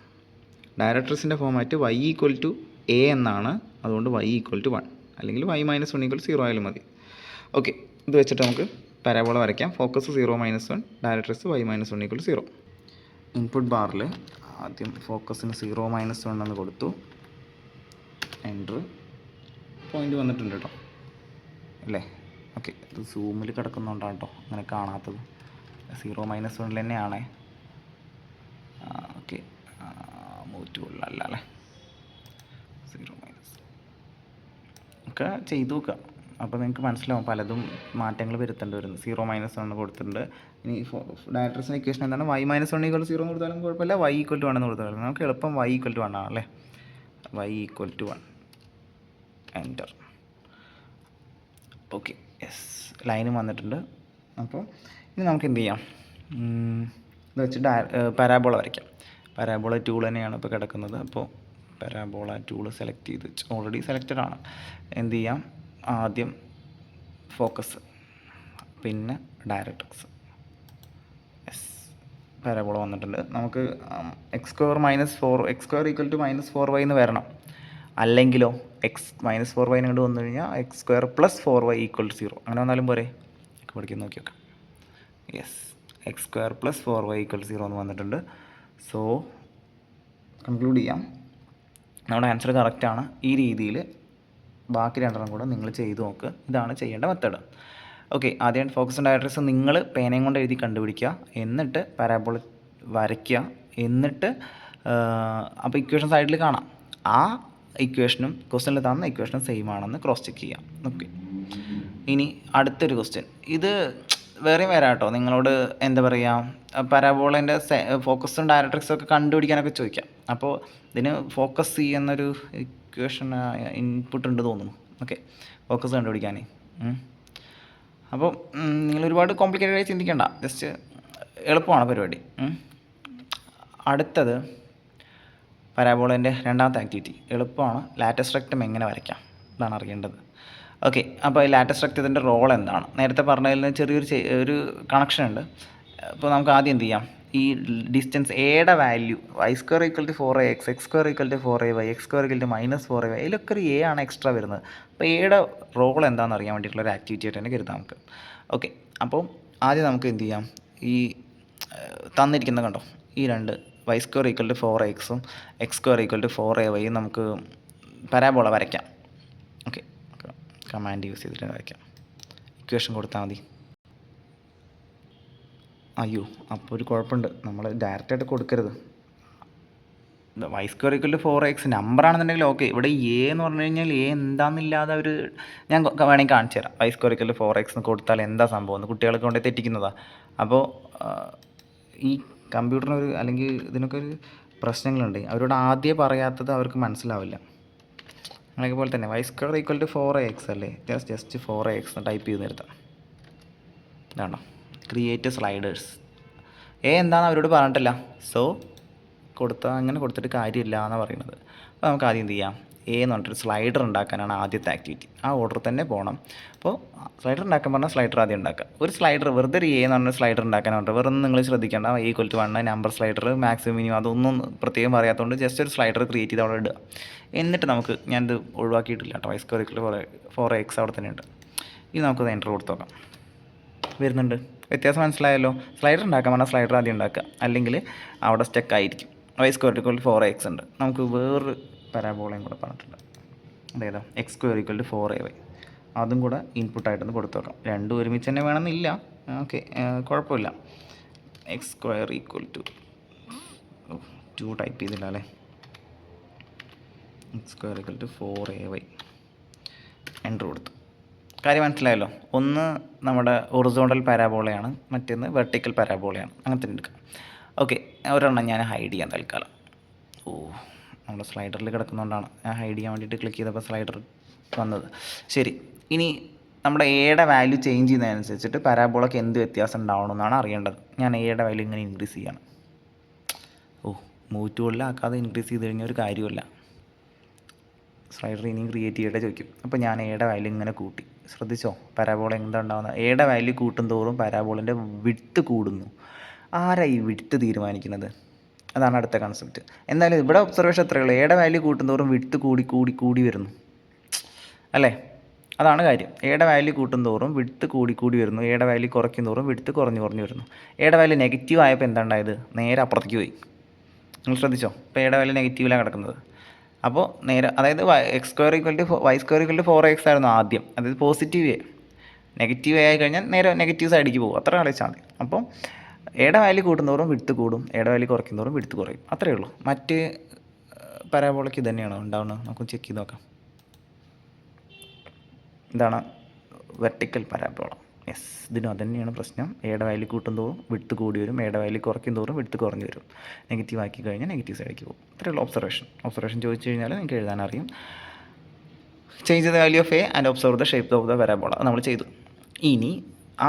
ഡയറക്ട്രിക്സിൻ്റെ ഫോമാറ്റ് y = a എന്നാണ്, അതുകൊണ്ട് y = 1, അല്ലെങ്കിൽ y - 1 = 0 ആയാലും മതി. ഓക്കെ, ഇത് വെച്ചിട്ട് നമുക്ക് പരാബോള വരയ്ക്കാം. Focus 0 - 1, directrix y - 1 = 0. ഇൻപുട്ട് ബാറിൽ ആദ്യം ഫോക്കസിന് 0 - 1 എന്ന് കൊടുത്തു. എൻ്റർ. പോയിൻ്റ് വന്നിട്ടുണ്ട് കേട്ടോ, അല്ലേ? ഓക്കെ, ഇത് സൂമിൽ കിടക്കുന്നുണ്ടാണ് കേട്ടോ അങ്ങനെ കാണാത്തത്. 0 - 1 തന്നെയാണേ. ഓക്കെ, മൂറ്റുകൊള്ളല്ല അല്ലേ. 0 - ഒക്കെ ചെയ്തു നോക്കുക, അപ്പോൾ നിങ്ങൾക്ക് മനസ്സിലാവും പലതും മാറ്റങ്ങൾ വരുത്തേണ്ടി വരുന്നു. 0 - 1 കൊടുത്തിട്ടുണ്ട്. ഇനി ഡയറക്ട്രിക്സിൻ്റെ ഇക്വേഷൻ എന്താണ്? y - 1 = 0 എന്ന് കൊടുത്താലും കുഴപ്പമില്ല, y = 1 എന്ന് കൊടുത്താലും നമുക്ക് എളുപ്പം y = 1 ആണ് അല്ലേ. y = 1, enter. ഓക്കെ, യെസ്, ലൈനും വന്നിട്ടുണ്ട്. അപ്പോൾ ഇനി നമുക്ക് എന്ത് ചെയ്യാം, ഇത് വെച്ച് പരാബോള വരയ്ക്കാം. പരാബോള ടൂൾ തന്നെയാണ് ഇപ്പോൾ കിടക്കുന്നത്. അപ്പോൾ പരാബോള ടൂൾ സെലക്ട് ചെയ്ത് വെച്ച്, ഓൾറെഡി സെലക്റ്റഡ് ആണ്. എന്ത് ചെയ്യാം, ആദ്യം ഫോക്കസ്, പിന്നെ ഡയറക്ട്രിക്സ്. യെസ്, പരാബോള വന്നിട്ടുണ്ട്. നമുക്ക് x² = -4y എന്ന് വരണം. അല്ലെങ്കിലോ x - 4y കൊണ്ട് വന്നു കഴിഞ്ഞാൽ x² + 4y = 0 അങ്ങനെ വന്നാലും പോരെ. പഠിക്കാൻ നോക്കി നോക്കാം. യെസ്, x² + 4y = 0 എന്ന് വന്നിട്ടുണ്ട്. സോ കൺക്ലൂഡ് ചെയ്യാം, നമ്മുടെ ആൻസർ കറക്റ്റാണ്. ഈ രീതിയിൽ ബാക്കി രണ്ടെണ്ണം കൂടെ നിങ്ങൾ ചെയ്ത് നോക്ക്. ഇതാണ് ചെയ്യേണ്ട മെത്തേഡ്. ഓക്കെ, ആദ്യം ഫോക്കസ് ഡയറക്ട്രിക്സ് നിങ്ങൾ പേനയും കൊണ്ട് എഴുതി കണ്ടുപിടിക്കുക, എന്നിട്ട് പരാബോള വരയ്ക്കുക, എന്നിട്ട് അപ്പോൾ ഇക്വേഷൻ സൈഡിൽ കാണാം. ആ ഇക്വേഷനും ക്വസ്റ്റ്യനിൽ തന്ന ഇക്വേഷനും സെയിം ആണെന്ന് ക്രോസ് ചെക്ക് ചെയ്യാം. ഓക്കെ, ഇനി അടുത്തൊരു ക്വസ്റ്റ്യൻ. ഇത് വേറെയും വരാം കേട്ടോ. നിങ്ങളോട് എന്താ പറയുക, പരാബോളേൻ്റെ ഫോക്കസും ഡയറക്ട്രിക്സും ഒക്കെ കണ്ടുപിടിക്കാനൊക്കെ ചോദിക്കാം. അപ്പോൾ ഇതിന് ഫോക്കസ് C എന്നൊരു ഇക്വേഷൻ ഇൻപുട്ട് ഉണ്ട് തോന്നുന്നു. ഓക്കെ, ഫോക്കസ് കണ്ടുപിടിക്കാൻ. അപ്പോൾ നിങ്ങൾ ഒരുപാട് കോംപ്ലിക്കേറ്റഡ് ആയി ചിന്തിക്കേണ്ട, ജസ്റ്റ് എളുപ്പമാണ് പരിപാടി. അടുത്തത് പരാബോളേൻ്റെ രണ്ടാമത്തെ ആക്ടിവിറ്റി എളുപ്പമാണ്. ലാറ്റസ്റ്റ് റെക്റ്റം എങ്ങനെ വരയ്ക്കാം ഇതാണ് അറിയേണ്ടത്. ഓക്കെ, അപ്പോൾ ഈ ലാറ്റസ്റ്റ് റെക്റ്റത്തിൻ്റെ റോൾ എന്താണ്? നേരത്തെ പറഞ്ഞതിൽ നിന്ന് ചെറിയൊരു കണക്ഷൻ ഉണ്ട്. അപ്പോൾ നമുക്ക് ആദ്യം എന്ത് ചെയ്യാം, ഈ ഡിസ്റ്റൻസ് എയുടെ value y² = 4ax, x² = 4ay, x² = -4ay, ഇതിലൊക്കെ ഒരു എ ആണ് എക്സ്ട്രാ വരുന്നത്. അപ്പോൾ എയുടെ റോൾ എന്താണെന്ന് അറിയാൻ വേണ്ടിയിട്ടുള്ള ഒരു ആക്ടിവിറ്റി ആയിട്ട് തന്നെ കരുതാം നമുക്ക്. ഓക്കെ, അപ്പോൾ ആദ്യം നമുക്ക് എന്ത് ചെയ്യാം, ഈ തന്നിരിക്കുന്ന കണ്ടോ, ഈ രണ്ട് y² = 4x x² = 4ay നമുക്ക് പരാബോള വരയ്ക്കാം. ഓക്കെ, കമാൻഡ് യൂസ് ചെയ്തിട്ട് വരയ്ക്കാം. ഇക്വേഷൻ കൊടുത്താൽ മതി. അയ്യോ, അപ്പോൾ ഒരു കുഴപ്പമുണ്ട്, നമ്മൾ ഡയറക്റ്റായിട്ട് കൊടുക്കരുത്. y² = 4x നമ്പറാണെന്നുണ്ടെങ്കിൽ okay. ഇവിടെ എ എന്ന് പറഞ്ഞു കഴിഞ്ഞാൽ എ എന്താണെന്നില്ലാതെ ഒരു ഞാൻ വേണമെങ്കിൽ കാണിച്ചു തരാം. y² = 4x എന്ന് കൊടുത്താൽ എന്താ സംഭവം എന്ന് കുട്ടികൾക്ക് കൊണ്ട് തെറ്റിക്കുന്നതാണ്. അപ്പോൾ ഈ കമ്പ്യൂട്ടറിനൊരു അല്ലെങ്കിൽ ഇതിനൊക്കെ ഒരു പ്രശ്നങ്ങളുണ്ട്. അവരോട് ആദ്യം പറയാത്തത് അവർക്ക് മനസ്സിലാവില്ല. അങ്ങനെയൊക്കെ പോലെ തന്നെ y² = 4ax അല്ലേ, ജസ്റ്റ് 4ax എന്ന് ടൈപ്പ് ചെയ്ത് നിർത്താം. ഇതാണോ, ക്രിയേറ്റ് സ്ലൈഡേഴ്സ്. എ എന്താണെന്ന് അവരോട് പറഞ്ഞിട്ടില്ല, സോ അങ്ങനെ കൊടുത്തിട്ട് കാര്യമില്ല എന്നാണ് പറയുന്നത്. അപ്പോൾ നമുക്ക് ആദ്യം എന്ത് ചെയ്യാം, എ എന്ന് പറഞ്ഞിട്ടൊരു സ്ലൈഡർ ഉണ്ടാക്കാനാണ് ആദ്യത്തെ ആക്ടിവിറ്റി. ആ ഓർഡർ തന്നെ പോകണം. അപ്പോൾ സ്ലൈഡർ ഉണ്ടാക്കാൻ പറഞ്ഞാൽ സ്ലൈഡർ ആദ്യം ഉണ്ടാക്കുക. ഒരു സ്ലൈഡർ വെറുതെ ഒരു എ എന്ന് പറഞ്ഞ സ്ലൈഡർ ഉണ്ടാക്കാനുണ്ട്. വേറെ ഒന്നും നിങ്ങൾ ശ്രദ്ധിക്കേണ്ട. a = 1 number slider maximum minimum അതൊന്നും പ്രത്യേകം പറയാത്തതുകൊണ്ട് ജസ്റ്റ് ഒരു സ്ലൈഡർ ക്രിയേറ്റ് ചെയ്ത് അവിടെ ഇടുക. എന്നിട്ട് നമുക്ക് ഞാനിത് ഒഴിവാക്കിയിട്ടില്ല കേട്ടോ, y² = 4ax അവിടെ തന്നെ ഉണ്ട്. ഇനി നമുക്കത് എൻ്റർ കൊടുത്ത് നോക്കാം. വരുന്നുണ്ട്, വ്യത്യാസം മനസ്സിലായല്ലോ. സ്ലൈഡർ ഉണ്ടാക്കാൻ പറഞ്ഞാൽ സ്ലൈഡർ ആദ്യം ഉണ്ടാക്കുക, അല്ലെങ്കിൽ അവിടെ സ്റ്റക്ക് ആയിരിക്കും. y² = 4ax ഉണ്ട്. നമുക്ക് വേറൊരു പരാബോളയും കൂടെ പറഞ്ഞിട്ടുണ്ട്. അതായത് x² = 4ay. അതും കൂടെ ഇൻപുട്ടായിട്ടൊന്ന് കൊടുത്തു നോക്കാം. രണ്ടും ഒരുമിച്ച് തന്നെ വേണമെന്നില്ല. ഓക്കെ, കുഴപ്പമില്ല. x² = 2 ടൈപ്പ് ചെയ്തില്ല അല്ലേ. x² = 4ay എൻ്റർ കൊടുത്തു. കാര്യം മനസ്സിലായല്ലോ. ഒന്ന് നമ്മുടെ ഒറിസോണ്ടൽ പാരാബോളയാണ്, മറ്റൊന്ന് വെർട്ടിക്കൽ പാരാബോളയാണ്. അങ്ങനെ തന്നെ എടുക്കാം. ഓക്കെ, ഒരെണ്ണം ഞാൻ ഹൈഡ് ചെയ്യാൻ തൽക്കാലം. നമ്മുടെ സ്ലൈഡറിൽ കിടക്കുന്നതുകൊണ്ടാണ് ഞാൻ ഹൈഡ് ചെയ്യാൻ വേണ്ടിയിട്ട് ക്ലിക്ക് ചെയ്തപ്പോൾ സ്ലൈഡർ വന്നത്. ശരി, ഇനി നമ്മുടെ എയുടെ വാല്യൂ ചേഞ്ച് ചെയ്യുന്നതനുസരിച്ചിട്ട് പാരാബോളയ്ക്ക് എന്ത് വ്യത്യാസം ഉണ്ടാവണമെന്നാണ് അറിയേണ്ടത്. ഞാൻ എയുടെ വാല്യൂ ഇങ്ങനെ ഇൻക്രീസ് ചെയ്യാണ്. മൂവ് ടൂളിലാക്കാതെ ഇൻക്രീസ് ചെയ്ത് കഴിഞ്ഞാൽ ഒരു കാര്യമില്ല. സ്ലൈഡർ ഇനിയും ക്രിയേറ്റ് ചെയ്തിട്ട് ചോദിക്കും. അപ്പോൾ ഞാൻ എയുടെ വാല്യൂ ഇങ്ങനെ കൂട്ടി. ശ്രദ്ധിച്ചോ പാരാബോള എന്താ ഉണ്ടാകുന്നത്? എയുടെ വാല്യൂ കൂട്ടും തോറും പാരാബോളിൻ്റെ വിഡ്ത്ത് കൂടുന്നു. ആരാ ഈ വിഡ്ത്ത് തീരുമാനിക്കുന്നത്? അതാണ് അടുത്ത കൺസെപ്റ്റ്. എന്തായാലും ഇവിടെ ഒബ്സർവേഷൻ എത്രയേ ഉള്ളൂ. എയുടെ വാല്യൂ കൂട്ടും തോറും വിഡ്ത്ത് കൂടി വരുന്നു അല്ലേ. അതാണ് കാര്യം. എയുടെ വാല്യൂ കൂട്ടും തോറും വിഡ്ത്ത് കൂടി വരുന്നു. എയുടെ വാല്യൂ കുറയ്ക്കും തോറും വിഡ്ത്ത് കുറഞ്ഞു വരുന്നു. എയുടെ വാല്യൂ നെഗറ്റീവ് ആയപ്പോൾ എന്താ ഉണ്ടായത്? നേരെ അപ്പുറത്തേക്ക് പോയി. നിങ്ങൾ ശ്രദ്ധിച്ചോ? ഇപ്പോൾ എയുടെ വാല്യൂ നെഗറ്റീവിലാണ് കിടക്കുന്നത്. അപ്പോൾ നേരെ, അതായത് x² = y² = 4x ആയിരുന്നു ആദ്യം. അതായത് പോസിറ്റീവ് എ. നെഗറ്റീവ് എ ആയി കഴിഞ്ഞാൽ നേരെ നെഗറ്റീവ് സൈഡിലേക്ക് പോകും. അത്ര ആലോചിച്ചാൽ മതി. അപ്പോൾ എയുടെ വാല്യൂ കൂടുന്നതോറും വിഡ്ത്ത് കൂടും, എയുടെ വാല്യൂ കുറയ്ക്കുന്നതോറും വിഡ്ത്ത് കുറയും. അത്രയേ ഉള്ളൂ. മറ്റ് പരാബോളയ്ക്ക് ഇത് തന്നെയാണോ ഉണ്ടാവുന്നത്? നമുക്ക് ചെക്ക് ചെയ്ത് നോക്കാം. ഇതാണ് വെർട്ടിക്കൽ പരാബോള. യെസ്, ഇതിനും അതുതന്നെയാണ് പ്രശ്നം. എയുടെ വാല്യൂ കൂട്ടുന്തോറും വിഡ്ത്ത് കൂടി വരും, എയുടെ വാല്യൂ കുറയ്ക്കും തോറും വിഡ്ത്ത് കുറഞ്ഞു വരും. നെഗറ്റീവ് ആക്കി കഴിഞ്ഞാൽ നെഗറ്റീവ് സൈഡിലേക്ക് പോകും. ഇത്രയുള്ള ഒബ്സർവേഷൻ ചോദിച്ചു കഴിഞ്ഞാൽ നിങ്ങൾക്ക് എഴുതാൻ അറിയും. Change the value of A and observe the shape of the parabola നമ്മൾ ചെയ്തു. ഇനി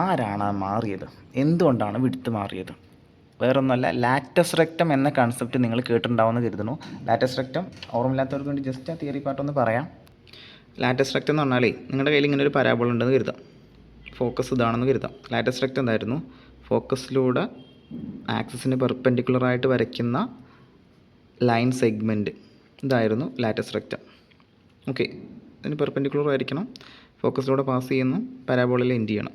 ആരാണ് മാറിയത്? എന്തുകൊണ്ടാണ് വിഡ്ത്ത് മാറിയത്? വേറൊന്നുമല്ല, ലാറ്റസ് റെക്റ്റം എന്ന കൺസെപ്റ്റ് നിങ്ങൾ കേട്ടിട്ടുണ്ടാവുമെന്ന് കരുതുന്നു. ലാറ്റസ് റെക്റ്റം ഓർമ്മയില്ലാത്തവർക്ക് വേണ്ടി ജസ്റ്റ് ആ തിയറി പാർട്ടൊന്ന് പറയാം. ലാറ്റസ് റെക്റ്റം എന്ന് പറഞ്ഞാൽ നിങ്ങളുടെ കയ്യിൽ ഇങ്ങനെ ഒരു പരാബോള ഉണ്ടെന്ന് കരുതാം. ഫോക്കസ് ഇതാണെന്ന് കരുതാം. ലാറ്റസ് റെക്റ്റം എന്തായിരുന്നു? ഫോക്കസിലൂടെ ആക്സിസിന് പെർപെൻഡിക്കുലറായിട്ട് വരയ്ക്കുന്ന ലൈൻ സെഗ്മെൻറ്റ്, ഇതായിരുന്നു ലാറ്റസ് റെക്റ്റം. ഓക്കെ, ഇതിന് പെർപെൻഡിക്കുലർ ആയിരിക്കണം, ഫോക്കസിലൂടെ പാസ് ചെയ്യുന്നു, പരാബോളയിൽ എൻഡ് ചെയ്യണം.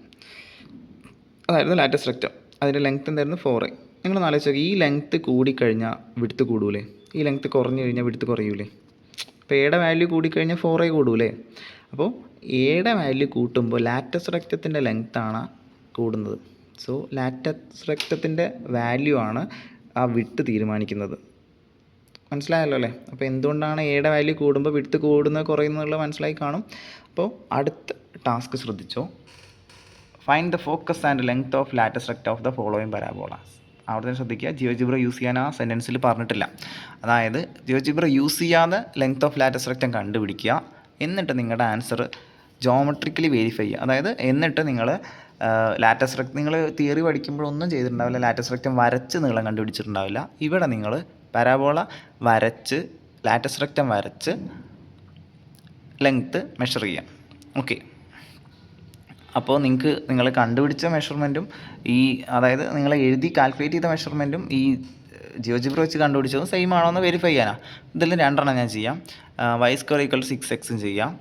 അതായിരുന്നു ലാറ്റസ് റെക്റ്റം. അതിൻ്റെ ലെങ്ത്ത് എന്തായിരുന്നു? 4a. നിങ്ങൾ ആലോചിച്ച് നോക്കി, ഈ ലെങ്ത്ത് കൂടിക്കഴിഞ്ഞാൽ വിഡ്ത്ത് കൂടൂലേ? ഈ ലെങ്ത്ത് കുറഞ്ഞു കഴിഞ്ഞാൽ വിഡ്ത്ത് കുറയൂലേ? അപ്പോൾ എയുടെ വാല്യൂ കൂടിക്കഴിഞ്ഞാൽ 4a കൂടൂലേ? അപ്പോൾ എയുടെ വാല്യൂ കൂട്ടുമ്പോൾ ലാറ്റസ് റെക്റ്റത്തിൻ്റെ ലെങ്ത്താണ് കൂടുന്നത്. സോ ലാറ്റസ് റെക്റ്റത്തിൻ്റെ വാല്യൂ ആണ് ആ വിഡ്ത്ത് തീരുമാനിക്കുന്നത്. മനസ്സിലായല്ലോ അല്ലേ? അപ്പോൾ എന്തുകൊണ്ടാണ് എയുടെ വാല്യൂ കൂടുമ്പോൾ വിഡ്ത്ത് കൂടുന്നത് കുറയുന്നതുള്ളത് മനസ്സിലായി കാണും. അപ്പോൾ അടുത്ത ടാസ്ക് ശ്രദ്ധിച്ചോ. Find the focus and length of latus rectum of the following parabolas. അവിടെ തന്നെ ശ്രദ്ധിക്കുക, ജിയോജിബ്ര യൂസ് ചെയ്യാൻ ആ സെൻറ്റൻസിൽ പറഞ്ഞിട്ടില്ല. അതായത് ജിയോജിബ്ര യൂസ് ചെയ്യാതെ ലെങ്ത് ഓഫ് ലാറ്റസ് റെക്റ്റം കണ്ടുപിടിക്കുക. എന്നിട്ട് നിങ്ങളുടെ ആൻസർ ജോമെട്രിക്കലി വെരിഫൈ ചെയ്യുക. അതായത് എന്നിട്ട് നിങ്ങൾ ലാറ്റസ് റെക്റ്റം, നിങ്ങൾ തിയറി പഠിക്കുമ്പോഴൊന്നും ചെയ്തിട്ടുണ്ടാവില്ല, ലാറ്റസ് റെക്റ്റം വരച്ച് നീളം കണ്ടുപിടിച്ചിട്ടുണ്ടാവില്ല. ഇവിടെ നിങ്ങൾ പരാബോള വരച്ച്, ലാറ്റസ് റെക്റ്റം വരച്ച് ലെങ്ത്ത് മെഷർ ചെയ്യാം. ഓക്കെ, അപ്പോൾ നിങ്ങൾ കണ്ടുപിടിച്ച മെഷർമെൻറ്റും അതായത് നിങ്ങൾ എഴുതി കാൽക്കുലേറ്റ് ചെയ്ത മെഷർമെൻറ്റും ഈ ജിയോജിബ്ര വെച്ച് കണ്ടുപിടിച്ചതും സെയിം ആണോ എന്ന് വെരിഫൈ ചെയ്യാനാണ്. ഇതിൽ രണ്ടെണ്ണം ഞാൻ ചെയ്യാം. y² = 6x ചെയ്യാം,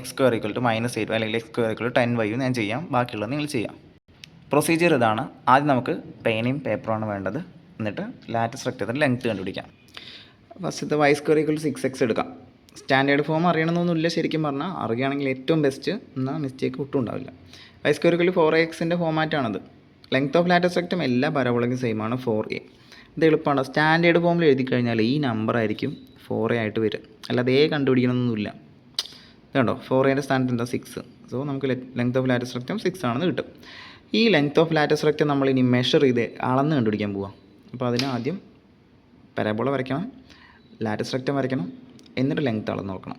x² = -8 അല്ലെങ്കിൽ x² = 10y ഞാൻ ചെയ്യാം. ബാക്കിയുള്ളത് നിങ്ങൾ ചെയ്യാം. പ്രൊസീജിയർ ഇതാണ്. ആദ്യം നമുക്ക് പേനയും പേപ്പറുമാണ് വേണ്ടത്. എന്നിട്ട് ലാറ്റസ് റെക്റ്റത്തിൻ്റെ ലെങ്ത്ത് കണ്ടുപിടിക്കാം. ഫസ്റ്റത്തെ y² = 6x എടുക്കാം. സ്റ്റാൻഡേർഡ് ഫോം അറിയണമെന്നൊന്നുമില്ല, ശരിക്കും പറഞ്ഞാൽ അറിയുകയാണെങ്കിൽ ഏറ്റവും ബെസ്റ്റ്, എന്നാൽ മിസ്റ്റേക്ക് ഒട്ടും ഉണ്ടാവില്ല. y² = 4axൻ്റെ ഫോമാറ്റാണത്. ലെങ്ത് ഓഫ് ലാറ്റസ് റെക്റ്റം എല്ലാ പരാബോളയ്ക്കും സെയിം ആണ്, 4a. ഇത് എളുപ്പമാണ്. സ്റ്റാൻഡേർഡ് ഫോമിൽ എഴുതി കഴിഞ്ഞാൽ ഈ നമ്പർ ആയിരിക്കും 4a ആയിട്ട് വരിക. അല്ലാതെ a കണ്ടുപിടിക്കണമെന്നൊന്നുമില്ല. ഇതുണ്ടോ, 4aൻ്റെ സ്ഥാനത്ത് എന്താ 6. സോ നമുക്ക് ലെങ്ത് ഓഫ് ലാറ്റസ് റെക്റ്റം 6 ആണെന്ന് കിട്ടും. ഈ ലെങ്ത് ഓഫ് ലാറ്റസ് റെക്റ്റം നമ്മൾ ഇനി മെഷർ ചെയ്ത് അളന്ന് കണ്ടുപിടിക്കാൻ പോവാം. അപ്പോൾ അതിന് ആദ്യം പരാബോള വരയ്ക്കണം, ലാറ്റസ് റെക്റ്റം വരയ്ക്കണം, എന്നിട്ട് ലെങ്ത്ത് അളന്ന് നോക്കണം,